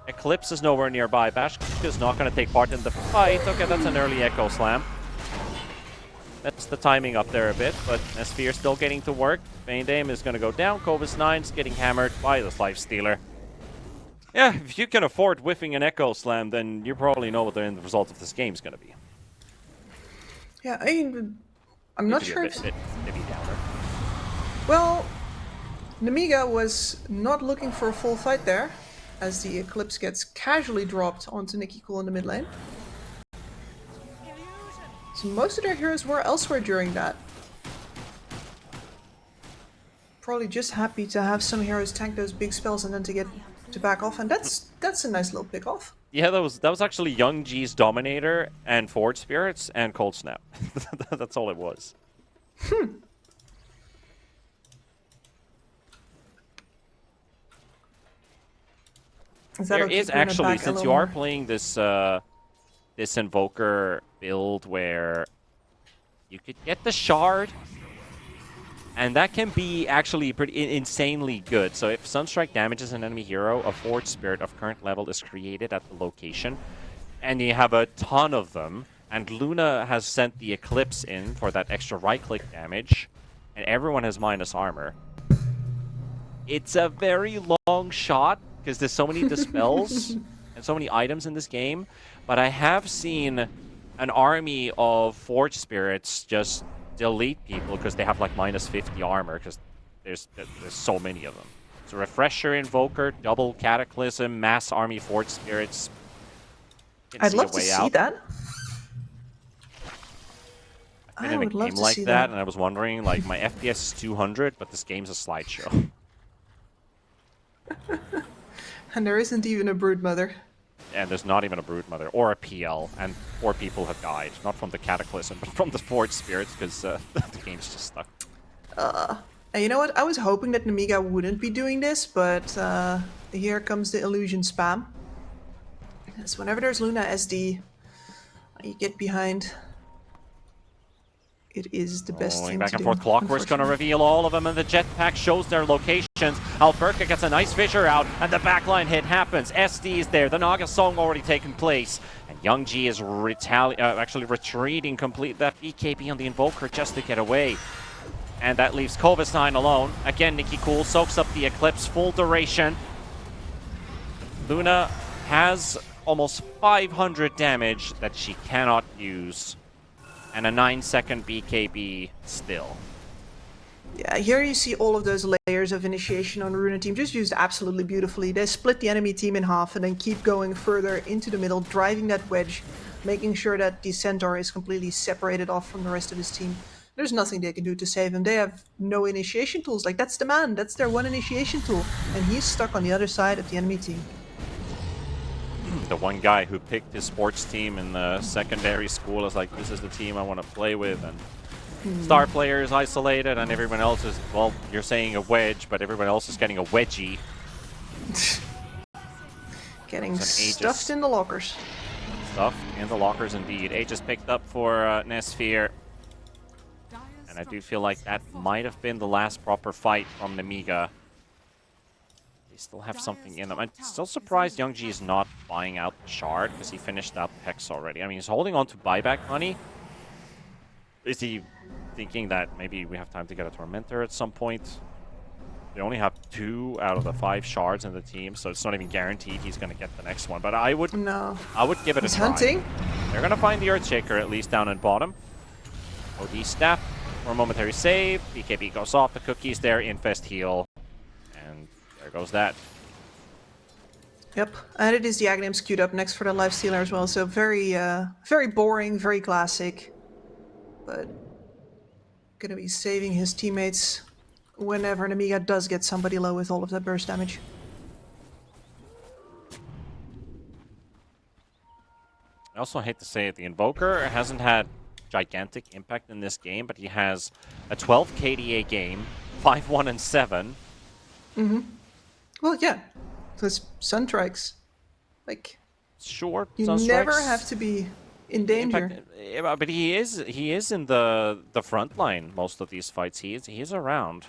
Eclipse is nowhere nearby. Bashka is not going to take part in the fight. Okay, that's an early Echo Slam. That's the timing up there a bit, but Nesphere still getting to work. Vaindame is going to go down. Kovis 9's getting hammered by this Life Stealer. Yeah, if you can afford whiffing an Echo Slam, then you probably know what the end result of this game is going to be. Yeah, I mean, I'm not sure if... Bit downer. Well, Nemiga was not looking for a full fight there, as the Eclipse gets casually dropped onto Nikki Cool in the mid lane. So most of their heroes were elsewhere during that. Probably just happy to have some heroes tank those big spells and then to get to back off, and that's a nice little pick off. Yeah, that was actually Young G's Dominator and Forge Spirits and Cold Snap. That's all it was. There is actually, since you are playing this this Invoker build where you could get the Shard, and that can be actually pretty insanely good. So if Sunstrike damages an enemy hero, a Forge Spirit of current level is created at the location, and you have a ton of them, and Luna has sent the Eclipse in for that extra right-click damage, and everyone has minus armor. It's a very long shot, because there's so many dispels and so many items in this game, but I have seen an army of Forge Spirits just delete people because they have like minus 50 armor, because there's so many of them. So Refresher, Invoker, double Cataclysm, mass army Forge Spirits. I'd love to see that. I've been in a game like that, and I was wondering, like, my FPS is 200, but this game's a slideshow. And there isn't even a Broodmother. And there's not even a Broodmother or a PL, and 4 people have died. Not from the Cataclysm, but from the Forge Spirits, because the game's just stuck. And you know what? I was hoping that Nemiga wouldn't be doing this, but here comes the illusion spam. So whenever there's Luna SD, you get behind. It is the best thing to do. Back and forth, Clockwork's going to reveal all of them, and the jetpack shows their locations. Alberca gets a nice fissure out, and the backline hit happens. SD is there, the Naga Song already taken place, and Young G is actually retreating complete that BKB on the Invoker just to get away. And that leaves Kovis9 alone. Again, Nikki Cool soaks up the Eclipse full duration. Luna has almost 500 damage that she cannot use. And a 9-second BKB still. Yeah, here you see all of those layers of initiation on Runa team just used absolutely beautifully. They split the enemy team in half and then keep going further into the middle, driving that wedge, making sure that the Centaur is completely separated off from the rest of his team. There's nothing they can do to save him. They have no initiation tools. Like, that's the man. That's their one initiation tool. And he's stuck on the other side of the enemy team. The one guy who picked his sports team in the secondary school is like, this is the team I want to play with, and star player is isolated, and everyone else is, well, you're saying a wedge, but everyone else is getting a wedgie. Getting stuffed in the lockers. Stuffed in the lockers, indeed. Aegis picked up for Nesphere. And I do feel like that might have been the last proper fight from Nemiga. They still have something in them. I'm still surprised Young G is not buying out the Shard, because he finished out Hex already. I mean, he's holding on to buyback money. Is he thinking that maybe we have time to get a Tormentor at some point? They only have 2 out of the 5 shards in the team, so it's not even guaranteed he's going to get the next one. But I would give it He's a try. hunting. They're going to find the Earthshaker at least down in bottom. OD snap for a momentary save. BKB goes off. The cookie's there. Infest heal. And there goes that. Yep, and it is the Aghanim's queued up next for the Lifestealer as well, so very, very boring, very classic. But gonna be saving his teammates whenever Nemiga does get somebody low with all of that burst damage. I also hate to say it, the Invoker hasn't had gigantic impact in this game, but he has a 12 KDA game, 5-1 and 7. Well, yeah, because Sunstrikes, like, Sure, you Sunstrikes. never have to be in danger. Impact, but he is in the front line most of these fights. He is around.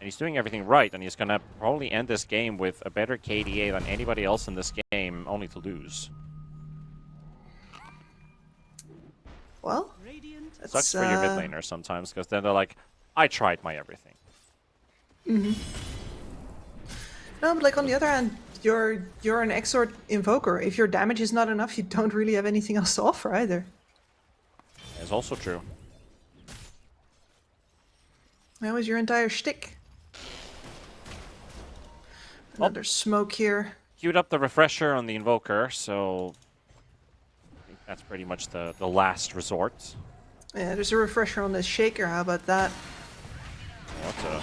And he's doing everything right, and he's gonna probably end this game with a better KDA than anybody else in this game, only to lose. Well, Sucks for your mid laners sometimes, because then they're like, I tried my everything. no, but like on the other hand, you're an Exort Invoker. If your damage is not enough, you don't really have anything else to offer either. That's also true. That was your entire shtick. Another smoke here. Queued up the refresher on the Invoker, so I think that's pretty much the last resort. Yeah, there's a refresher on this Shaker. How about that? That's a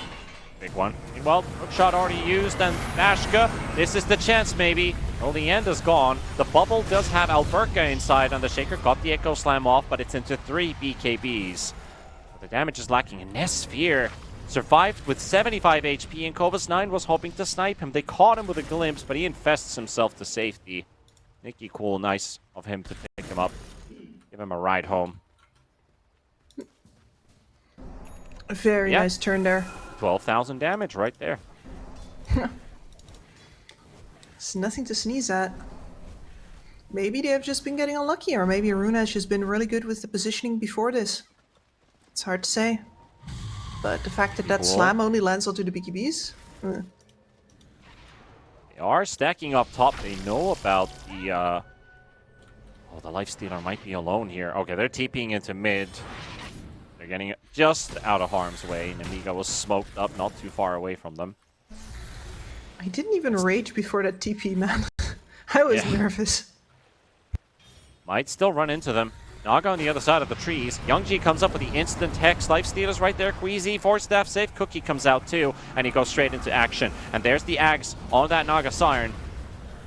big one. Well, hookshot already used, and Bashka, this is the chance maybe. Well, the end is gone. The bubble does have Alberca inside, and the Shaker got the Echo Slam off, but it's into 3 BKBs. But the damage is lacking. And Nesphere survived with 75 HP, and Kovas9 was hoping to snipe him. They caught him with a glimpse, but he infests himself to safety. Nicky cool, nice of him to pick him up. Give him a ride home. A very nice turn there. 12,000 damage right there. It's nothing to sneeze at. Maybe they have just been getting unlucky, or maybe Runa has just been really good with the positioning before this. It's hard to say. But the fact that that slam only lands onto the BKBs? They are stacking up top. They know about the... Oh, the Lifestealer might be alone here. Okay, they're TPing into mid. They're getting just out of harm's way. Nemiga was smoked up not too far away from them. I didn't even rage before that TP, man. I was nervous. Might still run into them. Naga on the other side of the trees. Youngji comes up with the instant Hex. Lifestealer's right there. Queasy, 4-staff safe. Cookie comes out too, and he goes straight into action. And there's the Ags on that Naga Siren.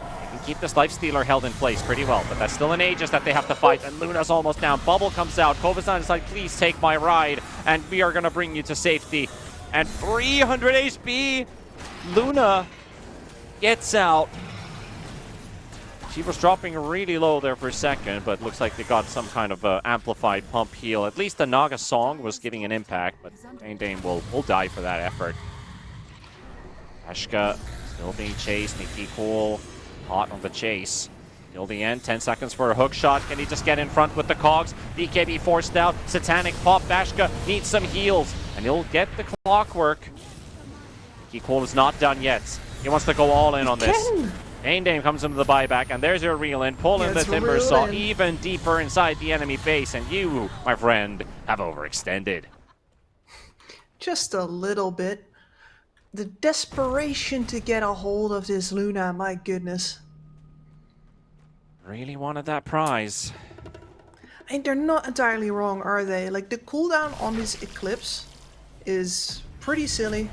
They can keep this Lifestealer held in place pretty well, but that's still an Aegis that they have to fight, and Luna's almost down. Bubble comes out. Kovas9 is like, please take my ride, and we are going to bring you to safety. And 300 HP! Luna gets out. She was dropping really low there for a second, but looks like they got some kind of amplified pump heal. At least the Naga song was giving an impact, but Dane will die for that effort. Ashka still being chased. Nikki Cool hot on the chase. Till the end, 10 seconds for a hook shot. Can he just get in front with the cogs? BKB forced out. Satanic pop. Bashka needs some heals, and he'll get the clockwork. Nikki Cool is not done yet. He wants to go all in on this. Dame comes into the buyback, and there's your reel in. Pull in the Timber Saw even deeper inside the enemy base, and you, my friend, have overextended. Just a little bit. The desperation to get a hold of this Luna, my goodness. Really wanted that prize. And they're not entirely wrong, are they? Like, the cooldown on this Eclipse is pretty silly.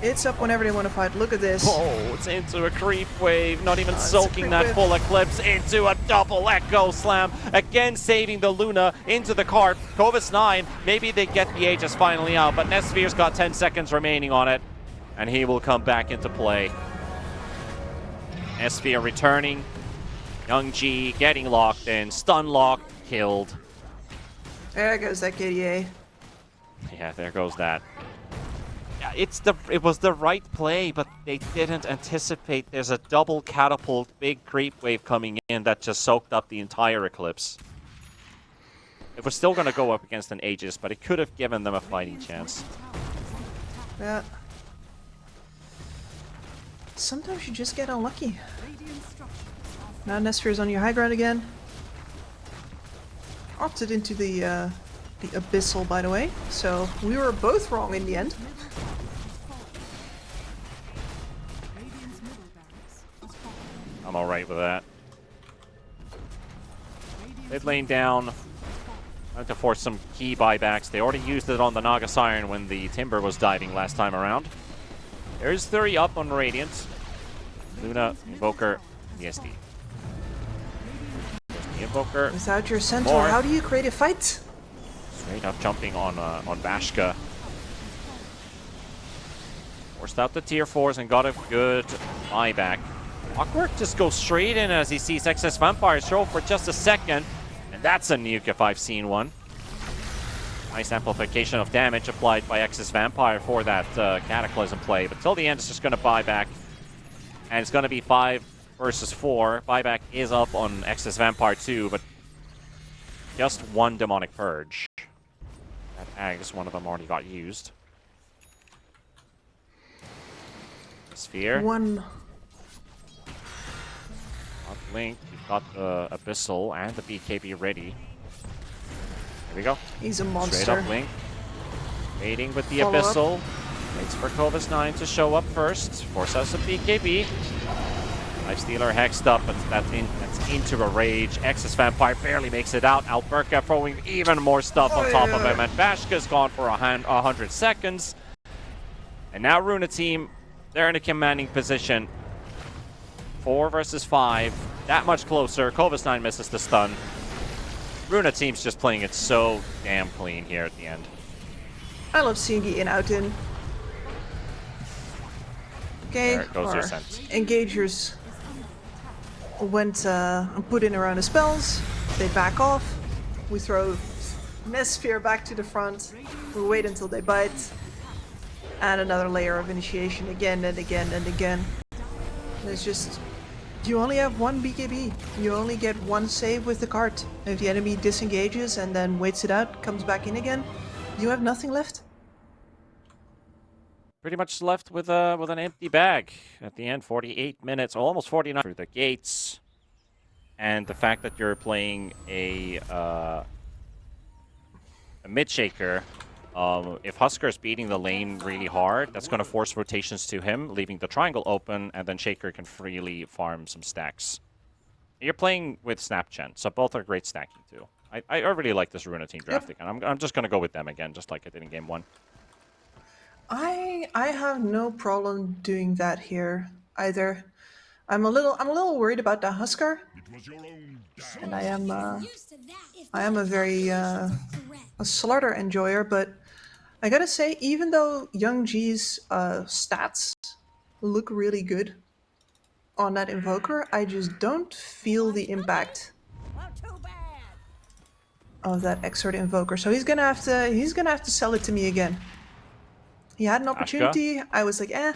It's up whenever they want to fight. Look at this. Oh, it's into a creep wave. Not even soaking that full Eclipse into a double Echo Slam. Again, saving the Luna into the cart. Kovas9, maybe they get the Aegis finally out, but Nesphere's got 10 seconds remaining on it, and he will come back into play. Nesphere returning. Young G getting locked in. Stun locked. Killed. There goes that KDA. Yeah, there goes that. It was the right play, but they didn't anticipate there's a double catapult, big creep wave coming in that just soaked up the entire Eclipse. It was still going to go up against an Aegis, but it could have given them a fighting chance. Yeah. Sometimes you just get unlucky. Now Nesphere's on your high ground again. Opted into the Abyssal, by the way, so we were both wrong in the end. I'm alright with that. Mid lane down. Trying to force some key buybacks. They already used it on the Naga Siren when the Timber was diving last time around. There's 30 up on Radiant. Runa, Invoker, ESD. There's the Invoker. Without your Centaur, how do you create a fight? Straight up jumping on Vashka. Forced out the tier 4s and got a good buyback. Awkward just goes straight in as he sees Excess Vampire show for just a second. And that's a nuke if I've seen one. Nice amplification of damage applied by Excess Vampire for that Cataclysm play. But till the end, it's just going to buy back. And it's going to be 5 versus 4. Buyback is up on Excess Vampire too, but just one Demonic Purge. That Ags, one of them already got used. Sphere. One. Got Link, you've got the Abyssal and the BKB ready. There we go. He's a monster. Straight up Link. Waiting with the Follow Abyssal. up. Waits for Clovis 9 to show up first. Force us a BKB. Lifestealer hexed up, but that's into a rage. Excess Vampire barely makes it out. Alberca throwing even more stuff on top of him. And Vashka's gone for 100 seconds. And now Runa team, they're in a commanding position. 4 versus 5. That much closer. Clovis 9 misses the stun. Runa team's just playing it so damn clean here at the end. I love seeing the in-out in. Okay, There goes our your sense. engagers went and put in a round of spells. They back off. We throw Nesphere back to the front. We wait until they bite. And another layer of initiation again and again and again. And it's just... You only have one BKB. You only get one save with the cart. If the enemy disengages and then waits it out, comes back in again, you have nothing left. Pretty much left with an empty bag at the end. 48 minutes, almost 49 through the gates, and the fact that you're playing a mid shaker. If Huskar's beating the lane really hard, that's going to force rotations to him, leaving the triangle open, and then Shaker can freely farm some stacks. You're playing with Snapchat, so both are great stacking too. I really like this Runa team drafting, and I'm just going to go with them again, just like I did in game 1. I have no problem doing that here either. I'm a little worried about the Huskar, and I am a very a slaughter enjoyer, but I gotta say, even though Young G's stats look really good on that Invoker, I just don't feel the impact of that Exort Invoker. So he's gonna have to sell it to me again. He had an opportunity. I was like, eh.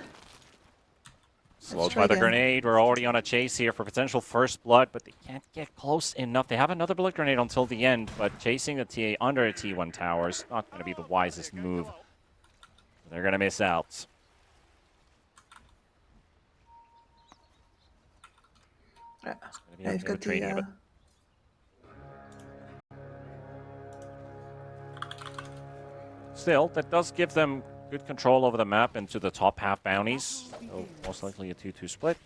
Slowed by the grenade. We're already on a chase here for potential first blood, but they can't get close enough. They have another blood grenade until the end, but chasing the TA under a T1 tower is not going to be the wisest move. They're going to miss out. I've got the... Still, that does give them good control over the map into the top half bounties. So most likely a 2-2 split.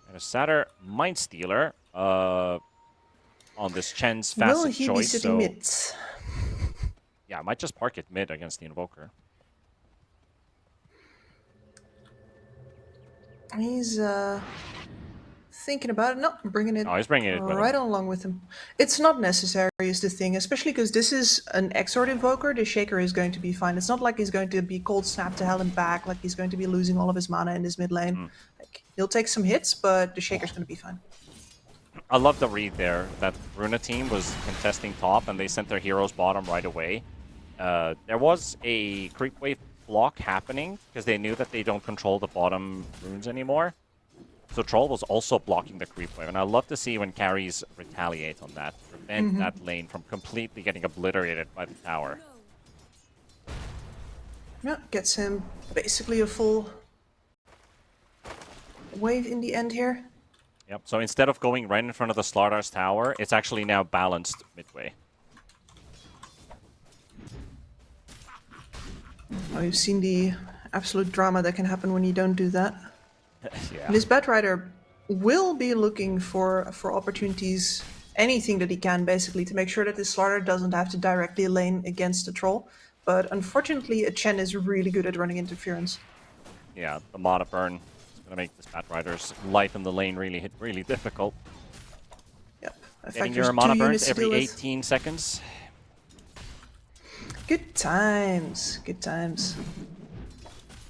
And a Satyr Mindstealer on this Chen's fastest Will he choice. be sitting mid? Yeah, I might just park it mid against the Invoker. He's thinking about it. No, bringing it. Oh, he's bringing it right along with him. It's not necessary is the thing, especially because this is an Exort Invoker. The Shaker is going to be fine. It's not like he's going to be cold snap to hell and back, like he's going to be losing all of his mana in this mid lane. Like, he'll take some hits, but the Shaker's going to be fine. I love the read there. That Runa team was contesting top, and they sent their heroes bottom right away. There was a creep wave block happening, because they knew that they don't control the bottom runes anymore. So Troll was also blocking the creep wave, and I love to see when carries retaliate on that, prevent that lane from completely getting obliterated by the tower. Yeah, gets him basically a full wave in the end here. Yep, so instead of going right in front of the Slardar's tower, it's actually now balanced midway. Well, we've seen the absolute drama that can happen when you don't do that. Yeah. And this Batrider will be looking for opportunities, anything that he can, basically, to make sure that this Slarder doesn't have to directly lane against the troll. But unfortunately, Chen is really good at running interference. Yeah, the mana burn is going to make this Batrider's life in the lane really difficult. Yep. In Getting fact, your there's mana two burns units to every deal with. 18 seconds. Good times. Good times.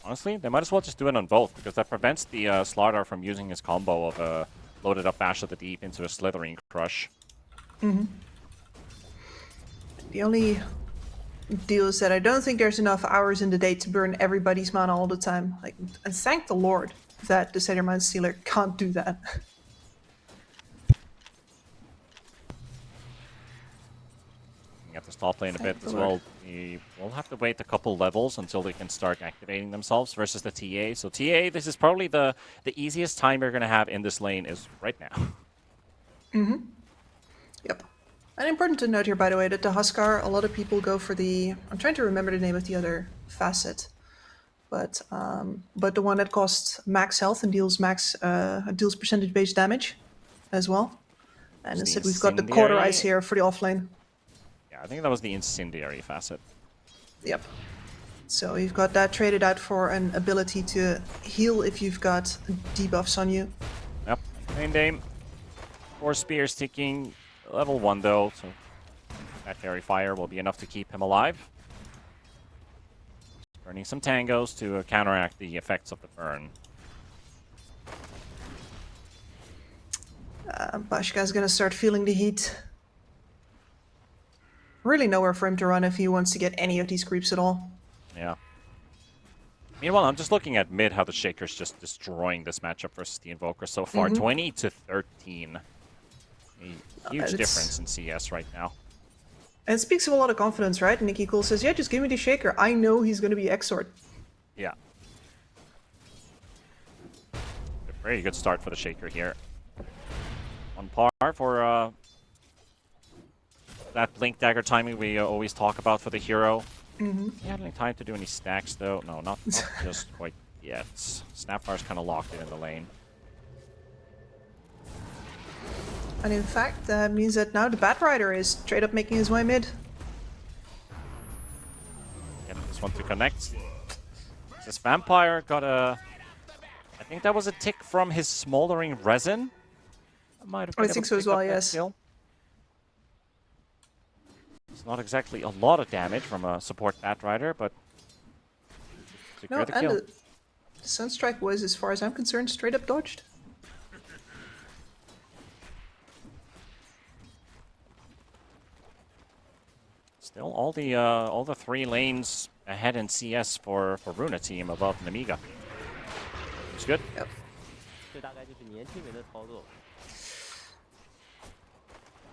Honestly, they might as well just do it on both, because that prevents the Slardar from using his combo of a loaded up Bash of the Deep into a Slithering Crush. The only deal is that I don't think there's enough hours in the day to burn everybody's mana all the time. Like, and thank the Lord that the Satyr Mind Stealer can't do that. At the top lane a bit Thank as the well. Lord. We'll have to wait a couple levels until they can start activating themselves versus the TA. So TA, this is probably the easiest time you're going to have in this lane is right now. Yep. And important to note here, by the way, that the Huskar, a lot of people go for the... I'm trying to remember the name of the other facet. But the one that costs max health and deals deals percentage-based damage as well. And It's the instead we've got the Cauterize Incendiary. here for the offlane. Yeah, I think that was the Incendiary facet. Yep. So you've got that traded out for an ability to heal if you've got debuffs on you. Yep. Main Dame. 4 spears ticking. Level 1 though, so that Fairy Fire will be enough to keep him alive. Burning some tangos to counteract the effects of the burn. Bashka's gonna start feeling the heat. Really nowhere for him to run if he wants to get any of these creeps at all. Yeah. Meanwhile, I'm just looking at mid how the Shaker's just destroying this matchup versus the Invoker so far. 20 to 13. A huge difference in CS right now. And it speaks of a lot of confidence, right? Nicky Cool says, yeah, just give me the Shaker. I know he's going to be Exort. Yeah. A very good start for the Shaker here. On par for that Blink Dagger timing we always talk about for the hero. He had any time to do any stacks though? No, not just quite yet. Snapfire's kind of locked in the lane. And in fact, that means that now the Batrider is straight up making his way mid. Getting this one to connect. This Vampire got a... I think that was a tick from his Smoldering Resin. Might have I been think able to so as pick up well, that yes. kill. It's not exactly a lot of damage from a support Batrider, but secure No, the and kill. the Sunstrike was, as far as I'm concerned, straight up dodged. Still, all the 3 lanes ahead in CS for Runa team above Nemiga. It's good. Yep. 这大概就是年轻人的操作。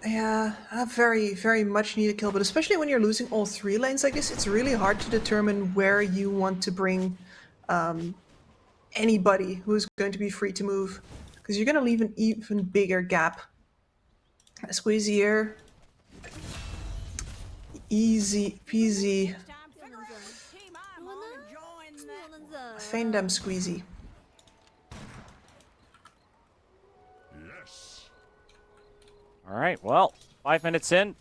Yeah, a very, very much needed kill, but especially when you're losing all 3 lanes like this, it's really hard to determine where you want to bring anybody who's going to be free to move, because you're going to leave an even bigger gap. Squeezy here. Easy peasy. Feign them squeezy. Alright, well, 5 minutes in.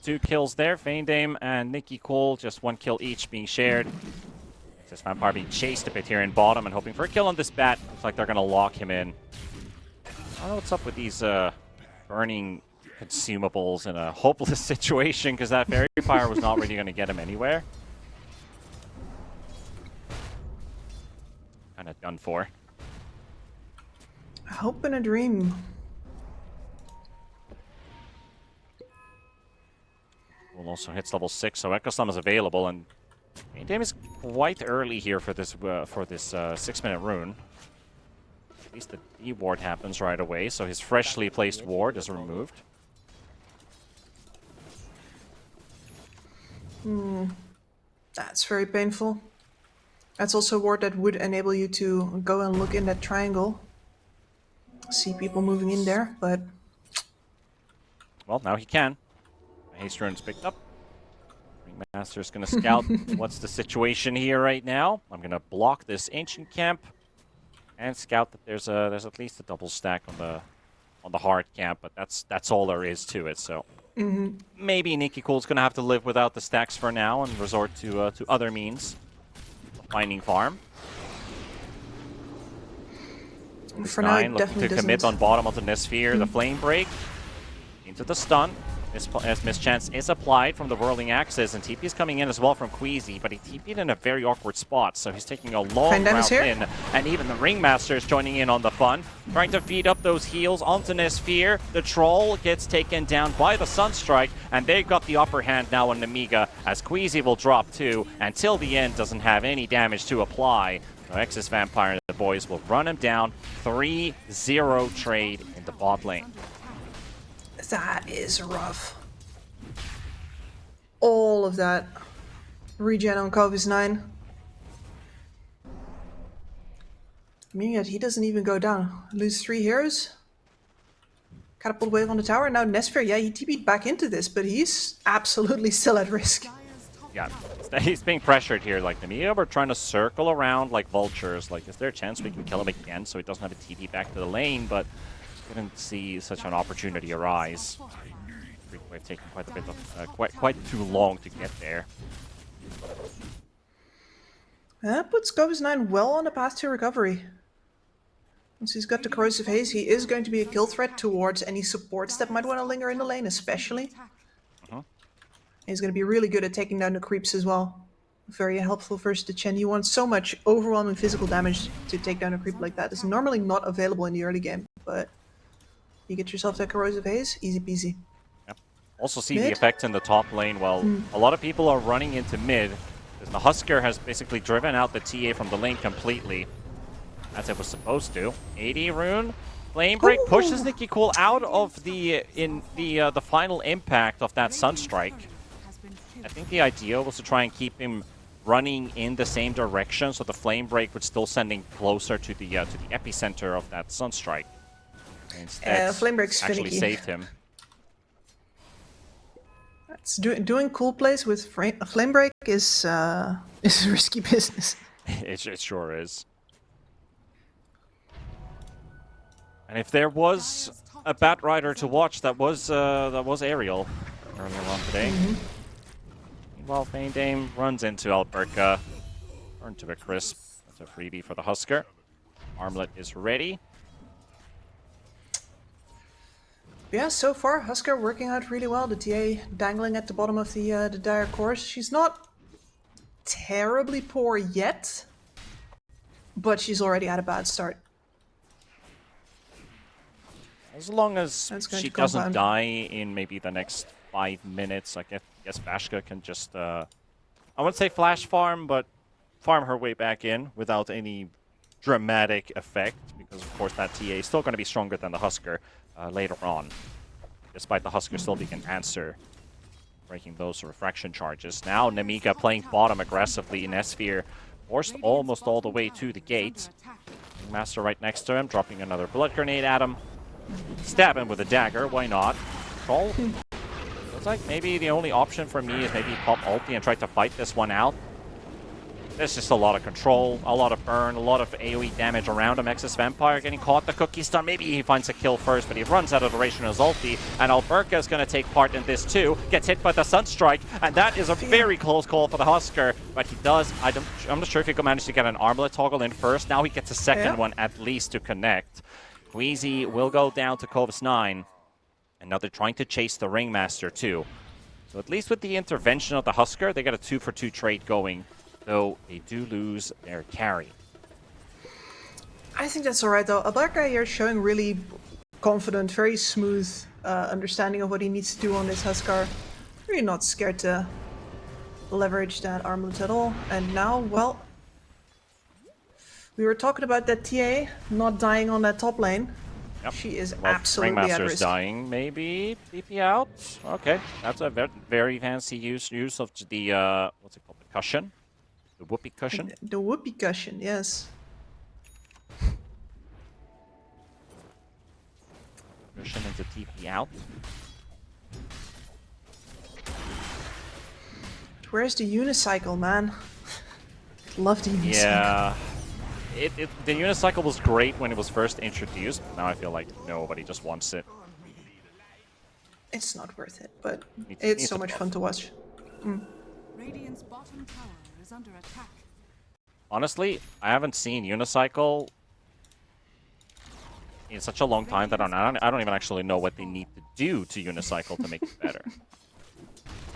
2 kills there. Feindame and Nicky Cole, just 1 kill each being shared. This Vampire being chased a bit here in bottom and hoping for a kill on this bat. Looks like they're going to lock him in. I don't know what's up with these burning consumables in a hopeless situation, because that Fairy Fire was not really going to get him anywhere. Kind of done for. Hope in a dream. Will also hits level 6, so Echo Slam is available, and Dame is quite early here for this 6-minute rune. At least the D ward happens right away, so his freshly placed ward is removed. That's very painful. That's also a ward that would enable you to go and look in that triangle. See people moving in there, but... Well, now he can. Haste rune's picked up. Ringmaster's going to scout what's the situation here right now. I'm going to block this ancient camp and scout that there's at least a double stack on the hard camp, but that's all there is to it. So maybe Nikki Cool's going to have to live without the stacks for now and resort to other means of finding farm. For now, Nine it looking definitely to commit doesn't. on bottom of the Nesphere. The flame break into the stun. Mischance is applied from the whirling axis, and TP is coming in as well from Queasy, but he TP'd in a very awkward spot, so he's taking a long route in, and even the Ringmaster is joining in on the fun, trying to feed up those heals onto Nesphere. The Troll gets taken down by the Sunstrike, and they've got the upper hand now on Nemiga, as Queasy will drop too, until the end doesn't have any damage to apply. So Exis Vampire and the boys will run him down. 3-0 trade in the bot lane. That is rough. All of that regen on Kovis 9. Meaning that he doesn't even go down. Lose 3 heroes. Catapult wave on the tower. Now Nesphere, yeah, he TP'd back into this, but he's absolutely still at risk. Yeah, he's being pressured here. Like, Nemiga, we're trying to circle around like vultures. Like, is there a chance we can kill him again so he doesn't have a TP back to the lane? But didn't see such an opportunity arise. We've taken quite a bit of quite too long to get there. That puts Kovis 9 well on the path to recovery. Once he's got the Corrosive Haze, he is going to be a kill threat towards any supports that might want to linger in the lane, especially. He's going to be really good at taking down the creeps as well. Very helpful versus the Chen. You want so much overwhelming physical damage to take down a creep like that. It's normally not available in the early game, but you get yourself that Corrosive Haze, easy peasy. Yep. Also see the effect in the top lane. Well, a lot of people are running into mid. The Husker has basically driven out the TA from the lane completely, as it was supposed to. 80 rune. Flame break pushes Nikki Cool out of the final impact of that Sunstrike. I think the idea was to try and keep him running in the same direction, so the flame break would still send him closer to the epicenter of that Sunstrike. Instead, flame break's actually finicky. saved him. That's doing cool plays with flame break is risky business. It sure is. And if there was a Bat Rider to watch, that was Ariel earlier on today. Meanwhile, Fane Dame runs into Alberca. Burn to a crisp. That's a freebie for the Husker. Armlet is ready. Yeah, so far Husker working out really well. The TA dangling at the bottom of the dire course. She's not terribly poor yet, but she's already had a bad start. As long as she doesn't compound. die in maybe the next 5 minutes, I guess Vashka can just, I wouldn't say flash farm, but farm her way back in without any dramatic effect, because of course that TA is still going to be stronger than the Husker later on, despite the Husker still being an answer, breaking those refraction charges. Now Nemiga playing bottom aggressively in S-Sphere, forced almost all the way to the gate. Master right next to him, dropping another blood grenade at him. Stab him with a dagger, why not? Troll. Looks like maybe the only option for me is maybe pop ulti and try to fight this one out. There's just a lot of control, a lot of burn, a lot of AoE damage around him. Exis Vampire getting caught, the cookie stun. Maybe he finds a kill first, but he runs out of duration of his ulti. And Alberca is going to take part in this too. Gets hit by the Sunstrike, and that is a very close call for the Husker. But he does, I'm not sure if he can manage to get an armlet toggle in first. Now he gets a second one at least to connect. Queasy will go down to Kovis 9. And now they're trying to chase the Ringmaster too. So at least with the intervention of the Husker, they got a 2-for-2 trade going. Though they do lose their carry. I think that's alright though. Alberca here showing really confident, very smooth understanding of what he needs to do on this Huskar. Really not scared to leverage that armlet at all. And now, well, we were talking about that TA not dying on that top lane. Yep. She is Well, absolutely at Ringmaster's risk. dying, maybe DP out. Okay, that's a very fancy use of the what's it called, the cushion. The whoopee cushion. The whoopee cushion, yes. Cushion into TP out. Where's the unicycle, man? Love the unicycle. Yeah. The unicycle was great when it was first introduced. Now I feel like nobody just wants it. It's not worth it, but Needs it's so a much buff. fun to watch. Radiant's bottom tower is under attack. Honestly, I haven't seen unicycle in such a long time that I don't even actually know what they need to do to unicycle to make it better.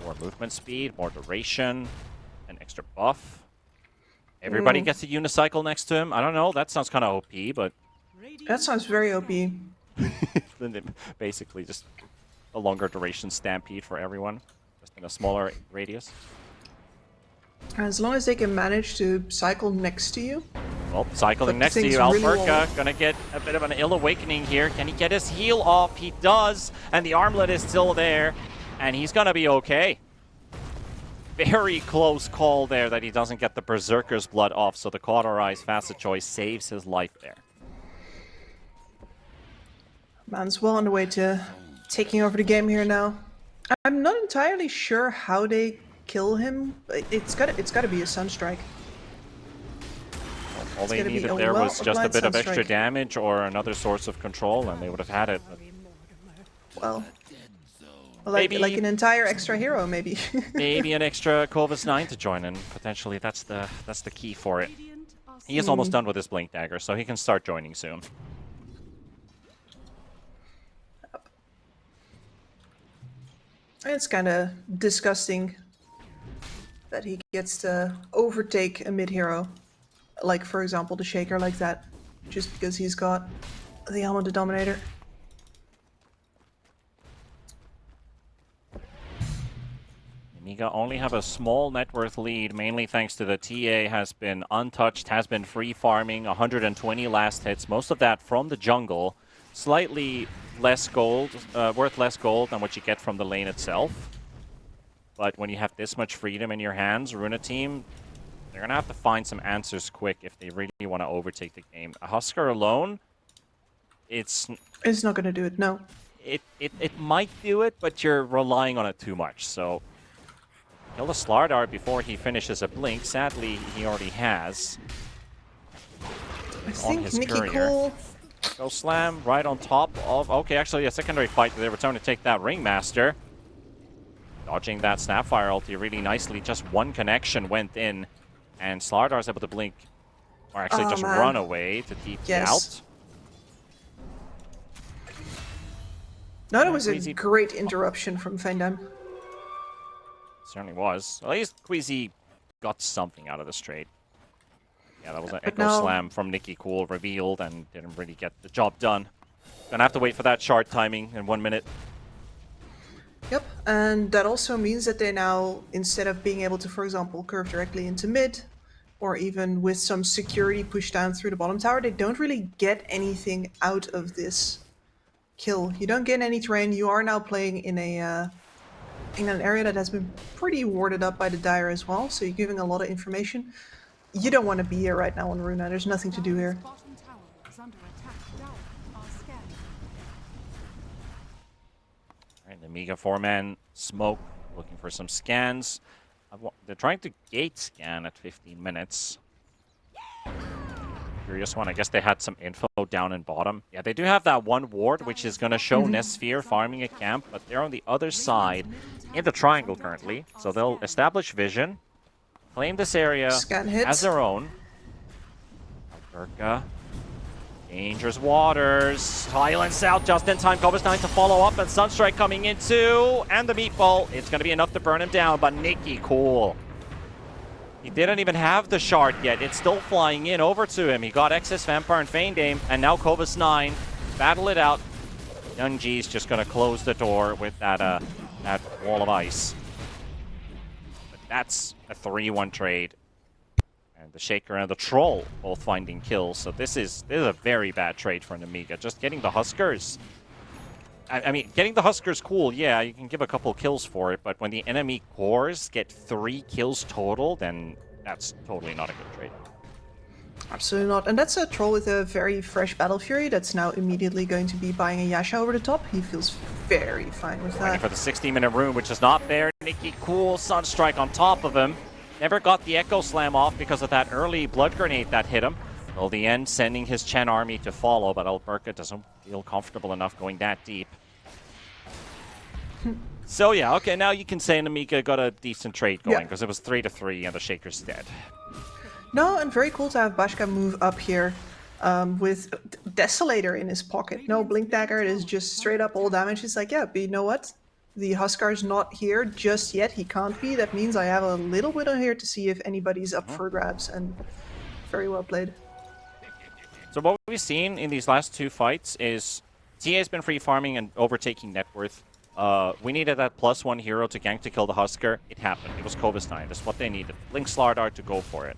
More movement speed, more duration, an extra buff. Everybody gets a unicycle next to him. I don't know. That sounds kind of OP, but That sounds very OP. then it basically just a longer duration stampede for everyone, just in a smaller radius. As long as they can manage to cycle next to you. Well, cycling But next to things you, really Alperca gonna get a bit of an ill awakening here. Can he get his heal off? He does, and the armlet is still there, and he's gonna be okay. Very close call there that he doesn't get the Berserker's blood off, so the Cauterized Facet Choice saves his life there. Man's well on the way to taking over the game here now. I'm not entirely sure how they kill him. It's gotta be a Sunstrike. All they gonna be needed a there was just a well-applied bit of extra Sunstrike. damage or another source of control, and they would have had it. But Well, like Maybe- an entire extra hero, maybe. maybe an extra Corvus 9 to join in. Potentially, that's the key for it. Radiant are He is almost done with his Blink Dagger, so he can start joining soon. It's kind of disgusting that he gets to overtake a mid hero, like for example the Shaker like that, just because he's got the Helm of the Dominator. Nemiga only have a small net worth lead, mainly thanks to the TA has been untouched, has been free farming, 120 last hits, most of that from the jungle. Slightly less gold, worth less gold than what you get from the lane itself. But when you have this much freedom in your hands, Runa team, they're going to have to find some answers quick if they really want to overtake the game. A Husker alone, It's not gonna do it, no. it might do it, but you're relying on it too much. So kill the Slardar before he finishes a blink. Sadly, he already has. I On think his Nikki courier. Cole. Go slam right on top of... Okay, actually a secondary fight. They return to take that Ringmaster. Dodging that Snapfire ulti really nicely. Just one connection went in. And Slardar's able to blink. Or actually Oh, just man. run away to TP Yes. out. No, that was a Queasy- great interruption from Fendam. Certainly was. At least Queasy got something out of this trade. Yeah, that was an But Echo now- Slam from Nikki Cool revealed and didn't really get the job done. Gonna have to wait for that shard timing in 1 minute. Yep, and that also means that they now, instead of being able to, for example, curve directly into mid, or even with some security push down through the bottom tower, they don't really get anything out of this kill. You don't gain any terrain. You are now playing in a in an area that has been pretty warded up by the Dire as well, so you're giving a lot of information. You don't want to be here right now on Runa. There's nothing to do here. Dire's bottom tower is under attack. Dire are scanning. Alright, the Nemiga 4-man smoke, looking for some scans. They're trying to gate scan at 15 minutes. Curious one. I guess they had some info down in bottom. Yeah, they do have that one ward, which is going to show Nesphere farming a camp, but they're on the other side in the triangle currently. So they'll establish vision, claim this area Scan hit. as their own. Alberca. Dangerous waters. Silence out just in time. Cobus 9 to follow up, and Sunstrike coming in too. And the meatball. It's going to be enough to burn him down, but Nikki cool. He didn't even have the shard yet. It's still flying in over to him. He got Excess Vampire and Feigned Aim, and now Cobus 9. Battle it out. Young G's just going to close the door with that wall of ice. But that's a 3-1 trade. And the Shaker and the Troll both finding kills. So this is a very bad trade for Nemiga. Just getting the Huskers. I mean, getting the Huskers cool, yeah, you can give a couple kills for it, but when the enemy cores get 3 kills total, then that's totally not a good trade. Absolutely not. And that's a troll with a very fresh Battle Fury that's now immediately going to be buying a Yasha over the top. He feels very fine with Waiting that. for the 60-minute rune, which is not there. Nikki cool, Sunstrike on top of him. Never got the Echo Slam off because of that early Blood Grenade that hit him. Till the end, sending his Chen army to follow, but Alberca doesn't feel comfortable enough going that deep. So yeah, okay, now you can say Nemiga got a decent trade going, because it was 3-3 and the Shaker's dead. No, and very cool to have Bashka move up here with Desolator in his pocket. No Blink Dagger, it is just straight up all damage. It's like, yeah, but you know what? The Huskar's not here just yet. He can't be. That means I have a little bit on here to see if anybody's up for grabs, and very well played. So what we've seen in these last two fights is TA's been free farming and overtaking net worth. We needed that +1 hero to gank to kill the Husker. It happened. It was Kovestein. That's what they needed. Link Slardar to go for it.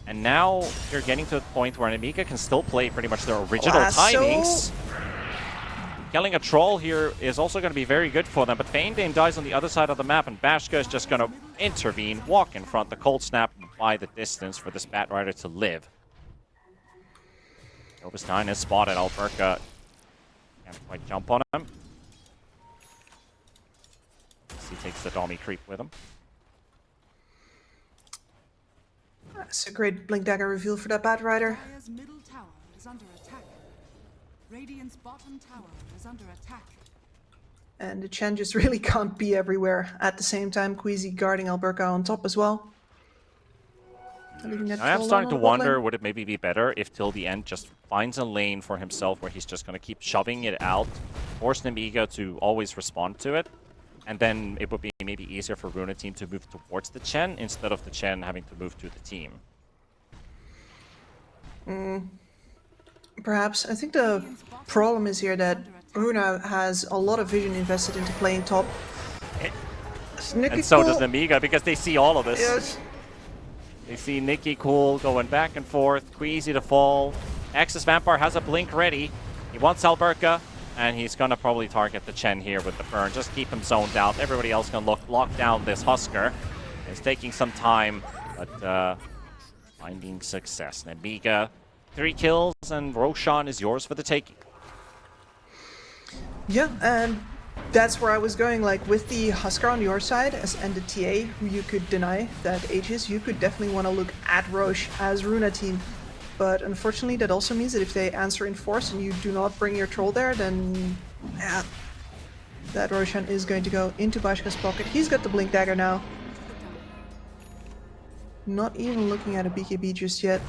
And now they're getting to the point where Nemiga can still play pretty much their original timings. Killing a troll here is also going to be very good for them, but Feindane dies on the other side of the map, and Bashka is just going to intervene, walk in front, the Cold Snap, and buy the distance for this Batrider to live. Kovestein is spotted. Alberca can't quite jump on him. He takes the Dommy creep with him. That's a great Blink Dagger reveal for that Batrider. Dire's middle tower is under attack. Radiant's bottom tower is under attack. And the Chen just really can't be everywhere at the same time. Queasy guarding Alberca on top as well. I am starting to wonder, would it maybe be better if till the end just finds a lane for himself where he's just going to keep shoving it out, force Nemiga to always respond to it, and then it would be maybe easier for Runa team to move towards the Chen instead of the Chen having to move to the team. Perhaps. I think the problem is here that Runa has a lot of vision invested into playing top. And so does Nemiga, because they see all of this. Yes. They see Nikki cool going back and forth, Queasy to fall. Axis Vampire has a blink ready. He wants Alberca, and he's going to probably target the Chen here with the burn. Just keep him zoned out. Everybody else going to lock down this Husker. It's taking some time, but finding success. Nemiga, 3 kills, and Roshan is yours for the taking. Yeah, and that's where I was going. Like, with the Husker on your side and the TA, who you could deny that Aegis, you could definitely want to look at Roche as Runa team. But unfortunately, that also means that if they answer in force and you do not bring your troll there, then yeah, that Roshan is going to go into Bashka's pocket. He's got the Blink Dagger now. Not even looking at a BKB just yet.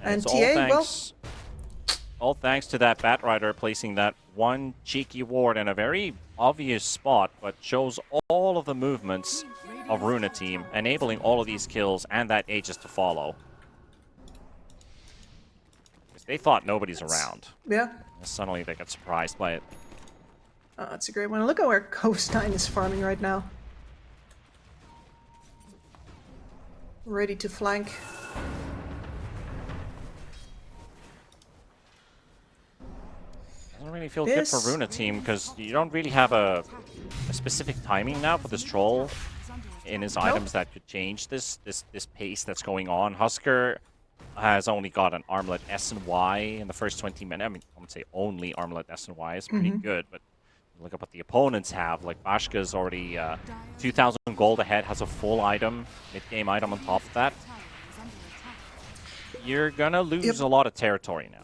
And TA, all thanks to that Batrider placing that one cheeky ward in a very obvious spot, but shows all of the movements of Runa team, enabling all of these kills and that Aegis to follow. They thought nobody's around. Yeah. And suddenly they get surprised by it. Oh, that's a great one. Look at where Kovestein is farming right now. Ready to flank. Doesn't really feel good for Runa team, because you don't really have a specific timing now for this troll in his items that could change this pace that's going on. Husker has only got an Armlet S and Y in the first 20 minutes. I mean, I would say only Armlet S and Y is pretty good, but look at what the opponents have. Like, Bashka's already 2,000 gold ahead, has a full item, mid-game item on top of that. You're gonna lose a lot of territory now.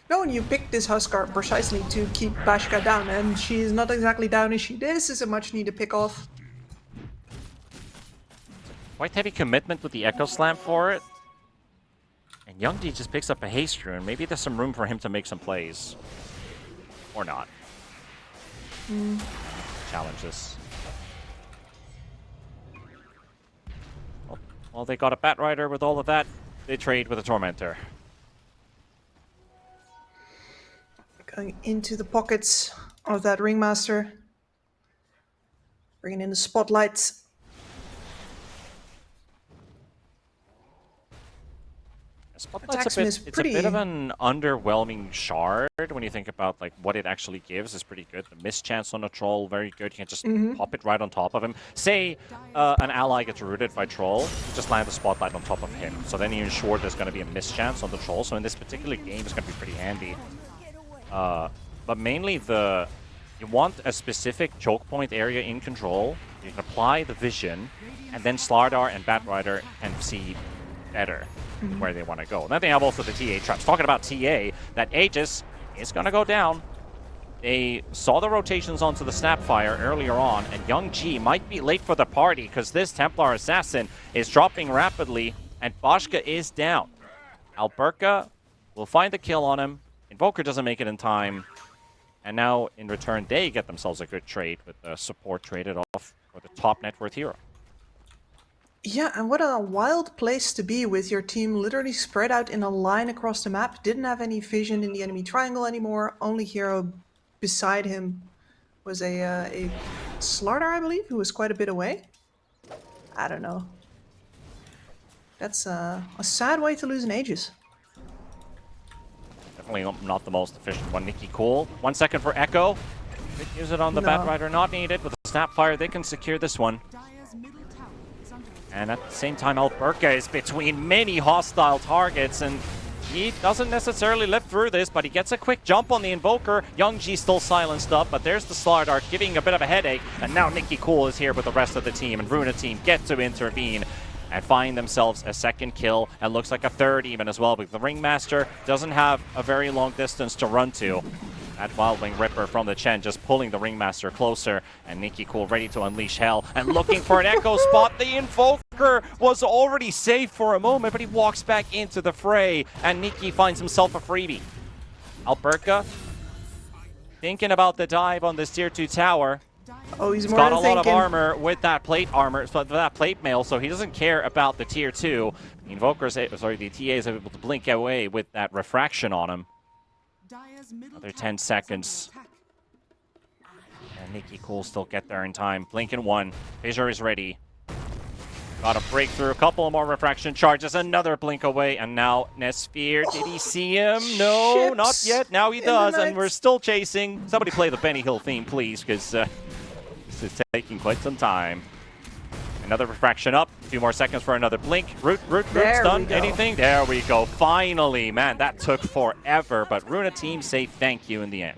No, and you picked this Huskar precisely to keep Bashka down, and she's not exactly down, is she? This is a much-needed pick-off. Quite heavy commitment with the Echo Slam for it. And Youngji just picks up a haste rune. Maybe there's some room for him to make some plays. Or not. Challenge this. Well, they got a Batrider with all of that. They trade with a Tormentor. Going into the pockets of that Ringmaster. Bringing in the spotlights. Spotlight's Maxim is it's pretty... a bit of an underwhelming shard when you think about like what it actually gives. Is pretty good. The mischance on a troll, very good. You can just pop it right on top of him. Say an ally gets rooted by troll, you just land the spotlight on top of him. So then you ensure there's going to be a mischance on the troll. So in this particular game, it's going to be pretty handy. But mainly you want a specific choke point area in control. You can apply the vision, and then Slardar and Batrider can see better where they want to go. And then they have also the TA traps. Talking about TA, that Aegis is going to go down. They saw the rotations onto the Snapfire earlier on, and Young G might be late for the party because this Templar Assassin is dropping rapidly, and Boschka is down. Alberca will find the kill on him. Invoker doesn't make it in time. And now, in return, they get themselves a good trade with the support traded off for the top net worth hero. Yeah, and what a wild place to be with your team literally spread out in a line across the map. Didn't have any vision in the enemy triangle anymore. Only hero beside him was a Slardar, I believe, who was quite a bit away. I don't know. That's a sad way to lose an Aegis. Definitely not the most efficient one. Nikki Cool. 1 second for Echo. Could use it on the Batrider. Not needed. With a Snapfire, they can secure this one. And at the same time, Alberca is between many hostile targets, and he doesn't necessarily live through this, but he gets a quick jump on the Invoker. Young G still silenced up, but there's the Slardar giving a bit of a headache, and now Nikki Cool is here with the rest of the team, and Runa team get to intervene and find themselves a second kill, and looks like a third even as well, because the Ringmaster doesn't have a very long distance to run to. That Wild Wing Ripper from the Chen just pulling the Ringmaster closer, and Nikki Cool ready to unleash hell and looking for an echo spot. The Invoker was already safe for a moment, but he walks back into the fray, and Nikki finds himself a freebie. Alberca thinking about the dive on this tier 2 tower. Oh, he's He's more got than a lot of thinking. armor with that plate armor, so that plate mail, so he doesn't care about the tier 2. The Invoker's, sorry, the TA is able to blink away with that refraction on him. Another 10 seconds. And Nikki Cool still get there in time. Blink in 1. Fissure is ready. Got a breakthrough. A couple more refraction charges. Another blink away. And now Nesphere. Did he see him? No, Ships not yet. Now he does. And we're still chasing. Somebody play the Benny Hill theme, please, because this is taking quite some time. Another refraction up. A few more seconds for another blink. Root stun. Anything? There we go. Finally. Man, that took forever. But Runa team say thank you in the end.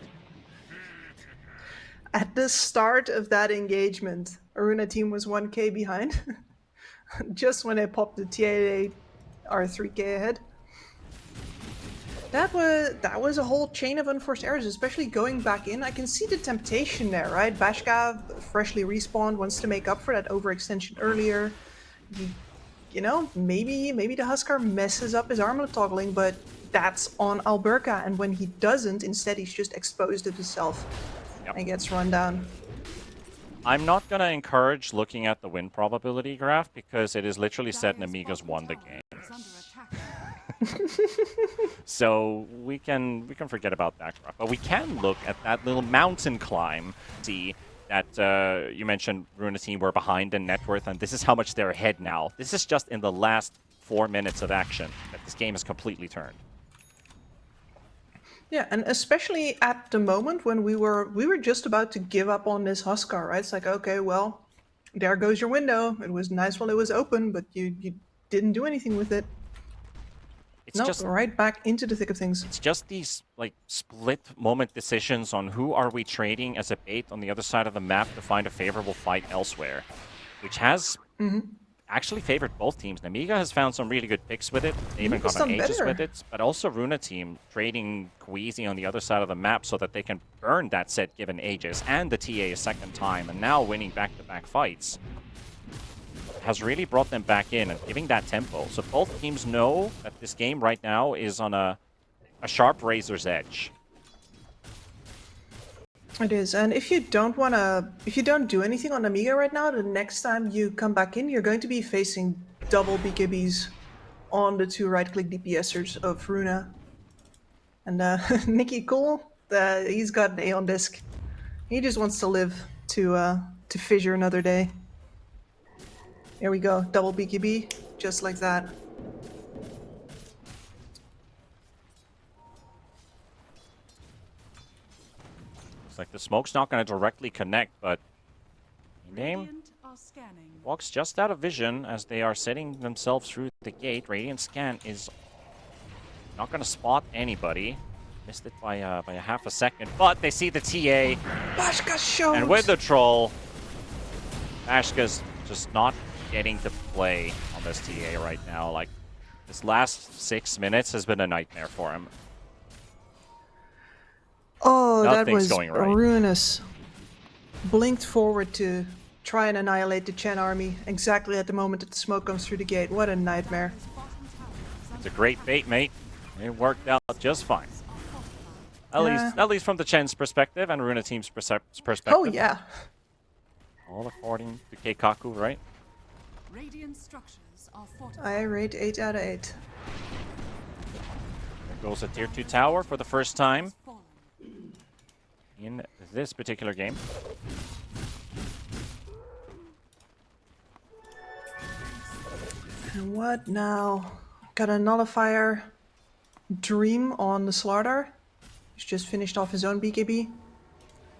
At the start of that engagement, Runa team was 1k behind. Just when they popped the TA, they are 3k ahead. That was a whole chain of unforced errors, especially going back in. I can see the temptation there, right? Bashka, freshly respawned, wants to make up for that overextension earlier. You know, maybe the Huskar messes up his armor toggling, but that's on Alberca. And when he doesn't, instead he's just exposed to himself and gets run down. I'm not going to encourage looking at the win probability graph because it is literally said Nemiga's won the game. So we can forget about that graph. But we can look at that little mountain climb. See that you mentioned Runa team were behind in net worth, and this is how much they're ahead now. This is just in the last 4 minutes of action that this game is completely turned. Yeah, and especially at the moment when we were just about to give up on this Huskar, right? It's like, okay, well, there goes your window. It was nice while it was open, but you didn't do anything with it. It's No, just right back into the thick of things. It's just these like split moment decisions on who are we trading as a bait on the other side of the map to find a favorable fight elsewhere, which has actually favored both teams. Nemiga has found some really good picks with it. They even got an Aegis with it, but also Runa team trading Queasy on the other side of the map so that they can burn that set given Aegis and the TA a second time, and now winning back-to-back fights has really brought them back in and giving that tempo. So both teams know that this game right now is on a sharp razor's edge. It is, and if you don't do anything on Nemiga right now, the next time you come back in, you're going to be facing double BKBs on the 2 right-click DPSers of Runa. And Nikki Cool, he's got an A on disc. He just wants to live to fissure another day. Here we go, double BKB, just like that. Looks like the smoke's not going to directly connect, but in-game Radiant are scanning. walks just out of vision as they are setting themselves through the gate. Radiant scan is not going to spot anybody. Missed it by a half a second, but they see the TA. Bashka showed. And with the troll, Ashka's just not getting to play on this TA right now. Like, this last 6 minutes has been a nightmare for him. Oh, that Nothing's was going right. ruinous. Blinked forward to try and annihilate the Chen army exactly at the moment that the smoke comes through the gate. What a nightmare. His bottom tower is It's a great bait, mate. It worked out just fine. Yeah. At least from the Chen's perspective and Runa team's perspective. Oh yeah. All according to Keikaku, right? Radiant structures are fortified. I rate 8 out of 8. There goes a tier 2 tower for the first time Fallen. in this particular game. And what now? Got a nullifier Dream on the Slardar. He's just finished off his own BKB.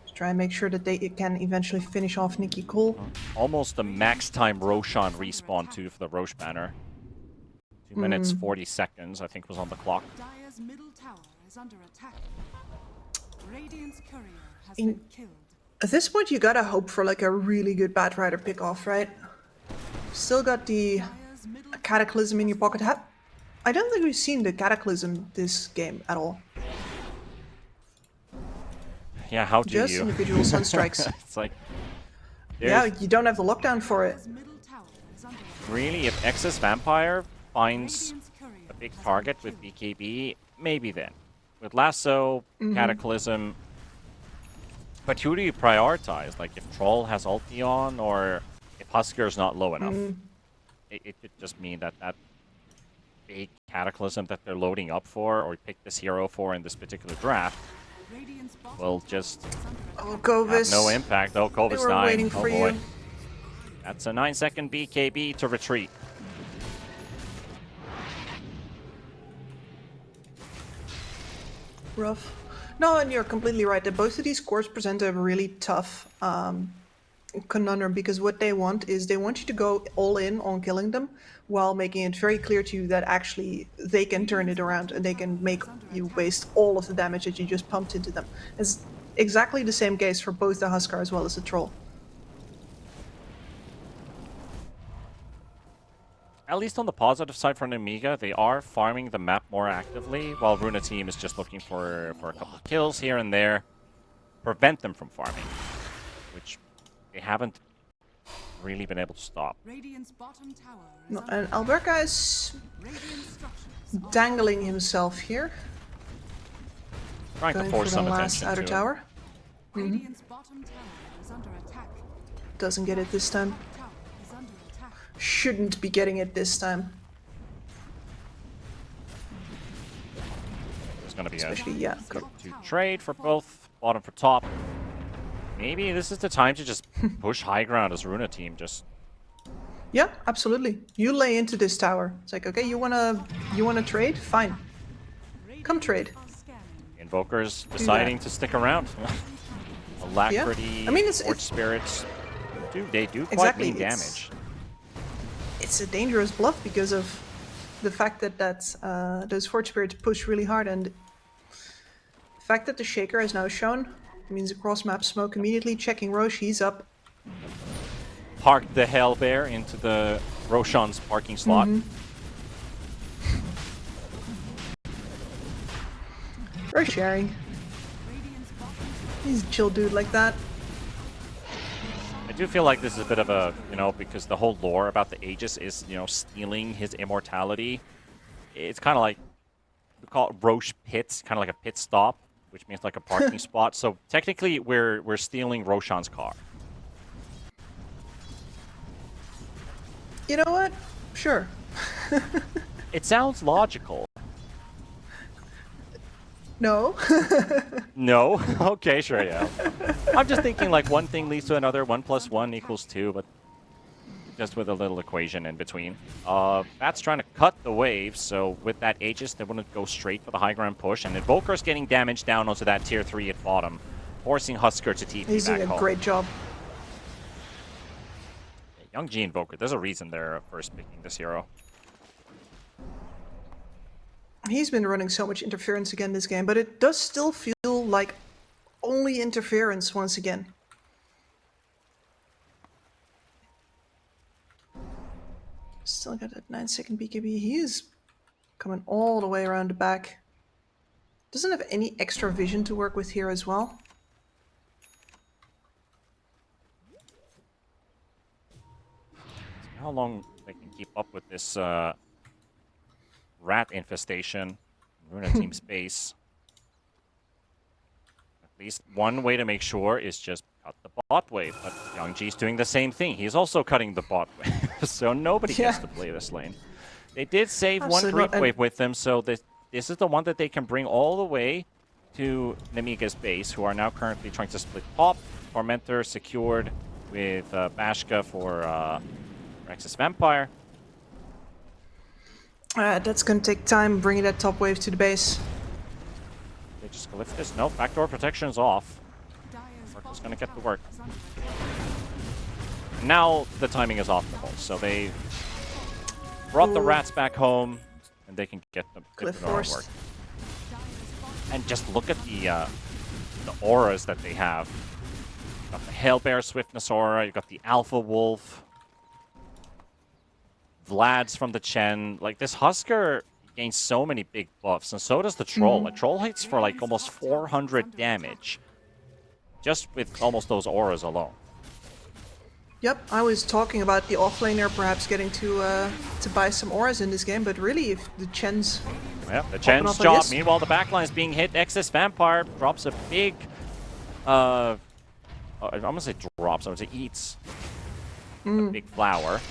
Just try and make sure that they can eventually finish off Nikki Cool. Almost the max time Roshan respawn too for the Roche banner. 2 minutes 40 seconds, I think, was on the clock. Dire's middle tower is under attack. Radiant's courier has In- been killed. At this point, you gotta hope for like a really good Batrider pick-off, right? Still got the Dire's middle Cataclysm in your pocket. I don't think we've seen the Cataclysm this game at all. Yeah, how do Just you? individual Sunstrikes. It's like, Yeah, there's you don't have the lockdown for it. middle tower is under attack. really, if Excess Vampire finds Radiant's courier a big has been target with killed. BKB, maybe then. With Lasso, Cataclysm. But who do you prioritize? Like, if Troll has ulti on, or if Huskar's not low enough? It could just mean that that big Cataclysm that they're loading up for, or pick this hero for in this particular draft, Radiant's bottom will tower just is under attack. Oh, have Kovis. no impact. Oh, They Kova's were dying. waiting Oh for boy. you. That's a 9-second BKB to retreat. Rough. No, and you're completely right that both of these cores present a really tough conundrum, because what they want is they want you to go all in on killing them while making it very clear to you that actually they can turn it around and they can make you waste all of the damage that you just pumped into them. It's exactly the same case for both the Huskar as well as the Troll. At least on the positive side for Nemiga, they are farming the map more actively, while Runa team is just looking for a couple of kills here and there, prevent them from farming, which they haven't really been able to stop. Radiant's bottom tower is No, under and Alberca is Radiant structures are dangling himself here, Trying to going for force the some last attention outer to tower. Radiant's bottom tower is under attack. Doesn't get it this time. Tower is under attack. Shouldn't be getting it this time. There's going to be Especially, yeah. a to trade for both, bottom for top. Maybe this is the time to just push high ground as Runa team. Just Yeah, absolutely. You lay into this tower. It's like, okay, you wanna trade? Fine. Come trade. Are scanning. Invokers deciding to stick around. Alacrity, I mean, it's- Forge Spirits, they do quite Exactly, mean it's- damage. It's a dangerous bluff because of the fact that those Forge Spirits push really hard, and the fact that the Shaker is now shown means a cross-map smoke immediately. Checking Roche, he's up. Parked the Hellbear into the Roshan's parking slot. Roche sharing. Radiant's bottom He's a chill dude like that. I do feel like this is a bit of a, because the whole lore about the Aegis is, stealing his immortality. It's kind of like, we call it Roche Pits, kind of like a pit stop, which means like a parking spot. So technically, we're stealing Roshan's car. You know what? Sure. It sounds logical. No. No? Okay, sure, yeah. I'm just thinking like one thing leads to another, 1 + 1 = 2, but just with a little equation in between. That's trying to cut the wave, so with that Aegis, they want to go straight for the high ground push, and Invoker's getting damage down onto that tier 3 at bottom. forcing Husker to TP He's back doing a home. great job. Young G Invoker, there's a reason they're first picking this hero. He's been running so much interference again this game, but it does still feel like only interference once again. Still got that 9-second BKB. He is coming all the way around the back. Doesn't have any extra vision to work with here as well. How long they can keep up with this rat infestation, Runa team space. At least one way to make sure is just cut the bot wave. But Young G's doing the same thing. He's also cutting the bot wave, so nobody gets to play this lane. They did save Absolutely one creep wave with them, so this is the one that they can bring all the way to Nemiga's base, who are now currently trying to split top. Tormentor secured with Bashka for Rex's Vampire. That's gonna take time bringing that top wave to the base. They just lift this. No, backdoor protection's off. Dire's Work's bottom gonna get to tower work. is under attack. Now the timing is optimal, so they brought the Ooh. rats back home, and they can get them Cliff their own work. Force. Dire's bottom And just look at the auras that they have. You've got the Hailbear Swiftness aura, you've got the Alpha Wolf, Vlad's from the Chen. Like, this Husker gains so many big buffs, and so does the Troll. A Troll hits for like almost 400 damage just with almost those auras alone. Yep, I was talking about the offlaner perhaps getting to buy some auras in this game, but really, if the Chen's Yeah, the Chen's up like job. Oh, this. Meanwhile, the backline's being hit. Excess Vampire drops a big... I'm gonna say drops, I would say eats a big flower.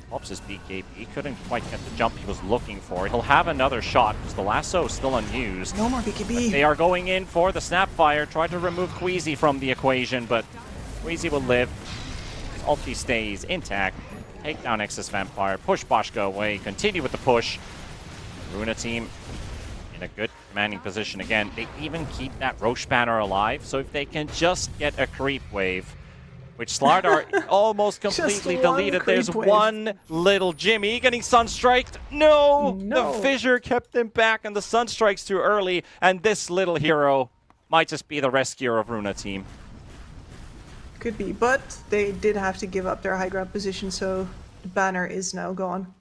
Pops his BKB. Couldn't quite get the jump he was looking for. He'll have another shot because the lasso is still unused. no more BKB. They are going in for the Snapfire. Try to remove Queasy from the equation, but Queasy will live. His ulti stays intact. Take down Excess Vampire. Push Bashka away. Continue with the push. Runa team in a good commanding position again. They even keep that Roche banner alive, so if they can just get a creep wave, which Slardar almost completely one deleted. creep There's wave. one little Jimmy getting Sunstriked. No! No. The Fissure kept him back, and the Sunstrike's too early, and this little hero might just be the rescuer of Runa team. Could be, but they did have to give up their high ground position, so the banner is now gone.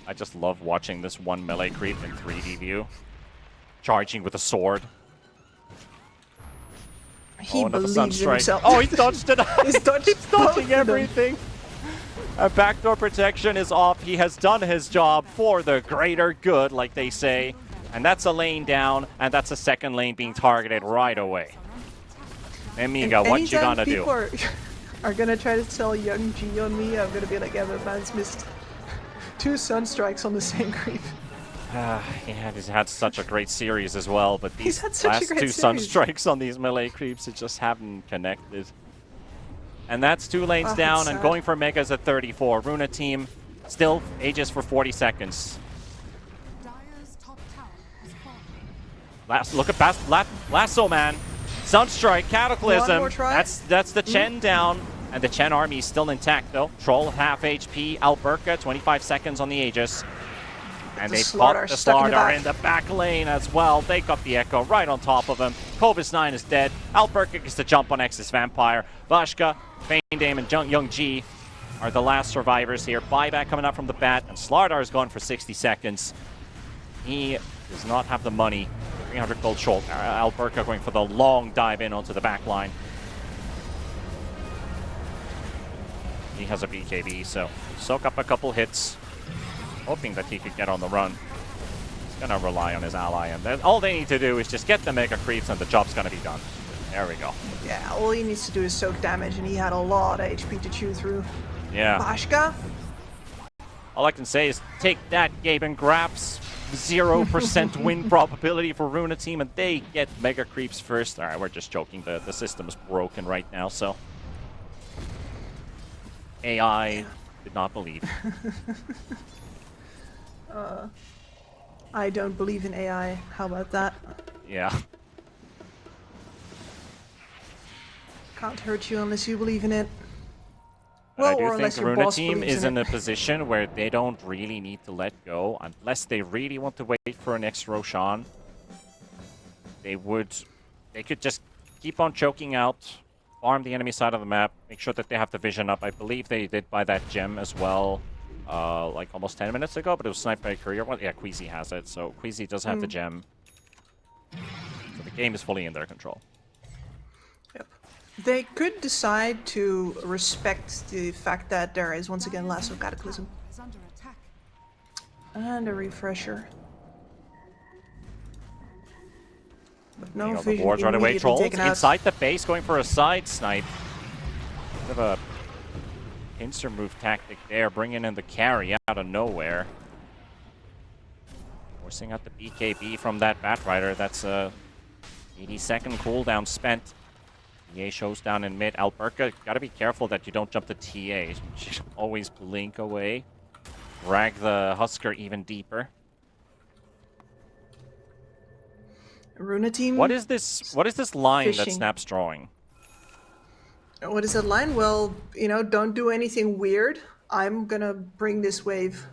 I just love watching this one melee creep in 3D view. Charging with a sword. He another believes in Sunstrike. himself. Oh, he dodged it! He's dodged both of dodging them. everything! Backdoor protection is off. He has done his job for the greater good, like they say. And that's a lane down, and that's a second lane being targeted right away. Nemiga, what you Anytime gonna do? people are gonna try to tell Young G on me, I'm gonna be like, yeah, but man's missed 2 Sunstrikes on the same creep. He's had such a great series as well, but He's these had such a last great two series. Sunstrikes on these melee creeps, it just haven't connected. And that's 2 lanes Oh, down, it's and sad. going for Megas at 34. Runa team still Aegis for 40 seconds. Dire's top tower has fallen. Look at Lasso Man. Sunstrike, Cataclysm. One more try. That's the Chen down. And the Chen army is still intact though. Troll half HP. Alberca, 25 seconds on the Aegis. And The they Slardar popped the stuck in the Slardar back. in the back lane as well. They got the Echo right on top of him. Kovis 9 is dead. Alberca gets the jump on Excess Vampire. Vashka, Feindame, and Young G are the last survivors here. Buyback coming out from the bat, and Slardar is gone for 60 seconds. He does not have the money. 300 gold short. Alberca going for the long dive in onto the back line. He has a BKB, so soak up a couple hits, hoping that he could get on the run. He's gonna rely on his ally, and then all they need to do is just get the mega creeps, and the job's gonna be done. There we go. Yeah, all he needs to do is soak damage, and he had a lot of HP to chew through. Yeah. Bashka? All I can say is take that, Gabe and Graps. 0% win probability for Runa team, and they get mega creeps first. All right, we're just joking. The system is broken right now, so AI did not believe. I don't believe in AI. How about that? Yeah. Can't hurt you unless you believe in it. But Well, I do or think unless your Runa boss team believes is in in it. a position where they don't really need to let go unless they really want to wait for an next Roshan. They could just keep on choking out, farm the enemy side of the map, make sure that they have the vision up. I believe they did buy that gem as well, like almost 10 minutes ago, but it was sniped by a courier. Well, yeah, Queasy has it, so Queasy does have the gem. So the game is fully in their control. Yep. They could decide to respect the fact that there is once again Lasso Cataclysm. Is under attack. And a refresher. But no You know, the vision wards right away. immediately Trolls taken out. inside the base, going for a side snipe. Bit of a pincer move tactic there, bringing in the carry out of nowhere. Forcing out the BKB from that Batrider. That's a 80-second cooldown spent. TA shows down in mid. Alberca, gotta be careful that you don't jump the TA. You should always blink away. Drag the Husker even deeper. Runa team. What is this line that Fishing. Snap's drawing? What is that line? Well, you know, don't do anything weird. I'm gonna bring this wave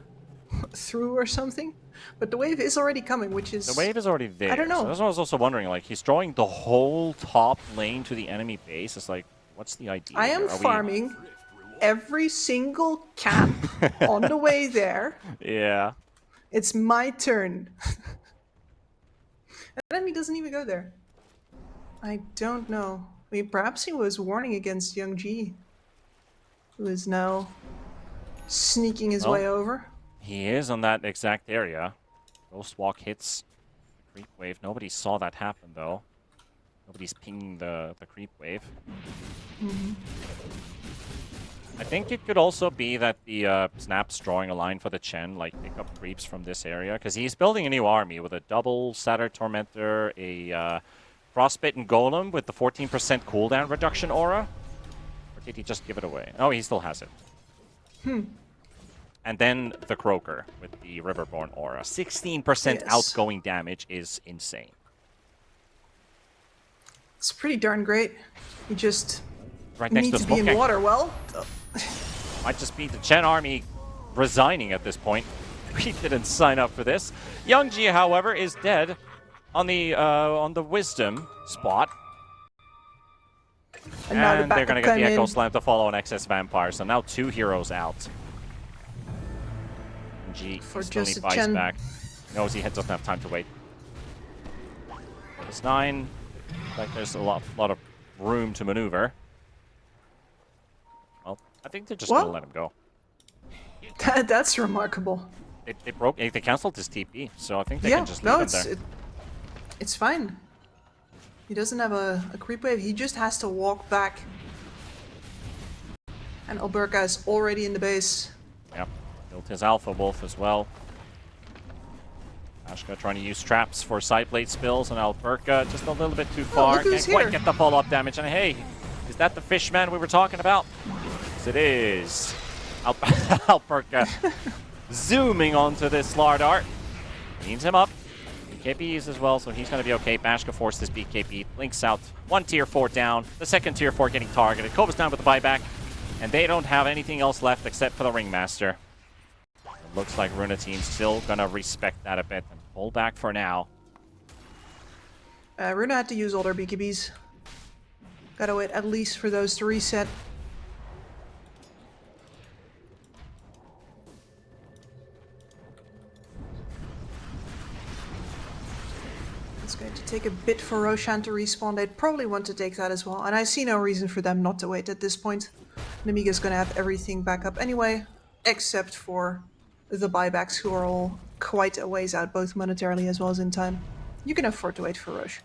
through or something. But the wave is already coming, which is... The wave is already there. I don't know. So that's what I was also wondering. Like, he's drawing the whole top lane to the enemy base. It's like, what's the idea? I am here? farming every single camp on the way there. Yeah. It's my turn. The enemy doesn't even go there. I don't know. I mean, perhaps he was warning against Young G, who is now sneaking his Well, way over. He is on that exact area. Ghost Walk hits the creep wave. Nobody saw that happen, though. Nobody's pinging the creep wave. I think it could also be that the Snap's drawing a line for the Chen, like pick up creeps from this area, because he's building a new army with a double Satyr Tormentor, a Frostbitten Golem with the 14% cooldown reduction aura. Or did he just give it away? Oh, he still has it. And then the Croaker with the Riverborn aura. 16% Yes. outgoing damage is insane. It's pretty darn great. You just Right next need to to Smoke be in Gang. water. Well, Might just be the Chen army resigning at this point. We didn't sign up for this. Young Ji, however, is dead on the Wisdom spot. and now the And they're backup going to get the came Echo in. Slam to follow an Excess Vampire. So now 2 heroes out. G For still just need a buys Chen. back. Knows he doesn't have time to wait. It's 9. Like there's a lot of room to maneuver. Well, I think they're just Well- gonna let him go. That's remarkable. They canceled his TP, so I think they Yeah, can just leave no, him there. it's fine. He doesn't have a creep wave. He just has to walk back. And Alberca is already in the base. Yep. Built his Alpha Wolf as well. Ashka trying to use traps for side blade spills, and Alberca just a little bit too far. look who's Can't quite here. get the follow-up damage. And hey, is that the fishman we were talking about? Yes, it is. Alberca zooming onto this Slardart. Cleans him up. BKBs as well, so he's going to be okay. Bashka forced his BKB. Links out. 1 tier 4 down. The second tier 4 getting targeted. Kova's down with the buyback. And they don't have anything else left except for the Ringmaster. It looks like Runa team's still going to respect that a bit and pull back for now. Runa had to use all their BKBs. Gotta wait at least for those to reset. It's going to take a bit for Roshan to respawn. They'd probably want to take that as well. And I see no reason for them not to wait at this point. Nemiga's gonna have everything back up anyway, except for the buybacks, who are all quite a ways out, both monetarily as well as in time. You can afford to wait for Roche.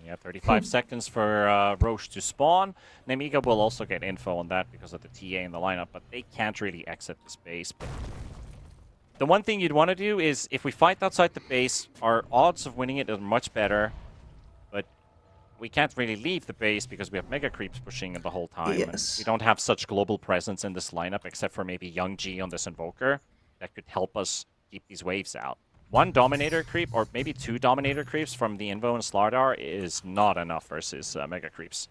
Yeah, 35 seconds for Roche to spawn. Nemiga will also get info on that because of the TA in the lineup, but they can't really exit the space. But the one thing you'd want to do is, if we fight outside the base, our odds of winning it are much better. But we can't really leave the base because we have Mega Creeps pushing it the whole time. Yes. And we don't have such global presence in this lineup, except for maybe Young G on this Invoker, that could help us keep these waves out. one Dominator creep, or maybe two Dominator creeps from the Invo and Slardar is not enough versus Mega creeps.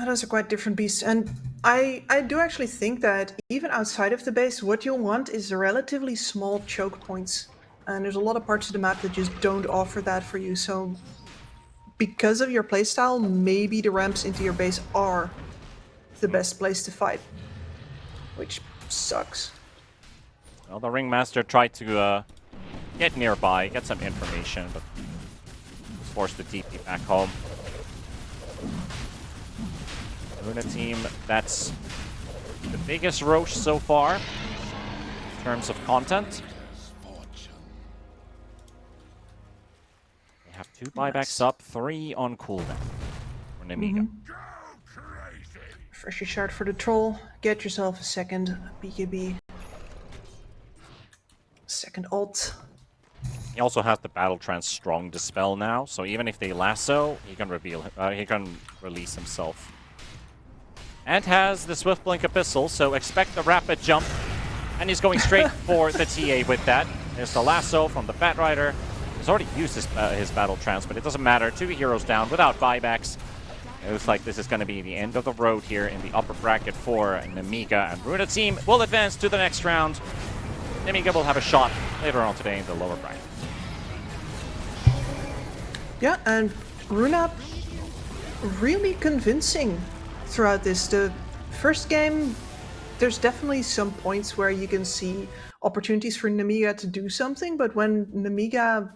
Those are quite different beasts, and I do actually think that even outside of the base, what you'll want is relatively small choke points. And there's a lot of parts of the map that just don't offer that for you, so because of your playstyle, maybe the ramps into your base are the best place to fight. Which sucks. Well, the Ringmaster tried to get nearby, get some information, but was forced to TP back home. Runa team, that's the biggest Roche so far in terms of content. They have 2 buybacks up, 3 on cooldown for Nemiga. Freshie shard for the troll. Get yourself a second BKB. Second ult. He also has the Battle Trance Strong Dispel now, so even if they lasso, he can release himself. And has the Swift Blink Abyssal, so expect the rapid jump. And he's going straight for the TA with that. There's the lasso from the Batrider. He's already used his Battle Trance, but it doesn't matter. 2 heroes down without buybacks. It looks like this is going to be the end of the road here in the upper bracket for Nemiga. And Runa team will advance to the next round. Nemiga will have a shot later on today in the lower bracket. Yeah, and Runa really convincing throughout this. The first game, there's definitely some points where you can see opportunities for Nemiga to do something, but when Nemiga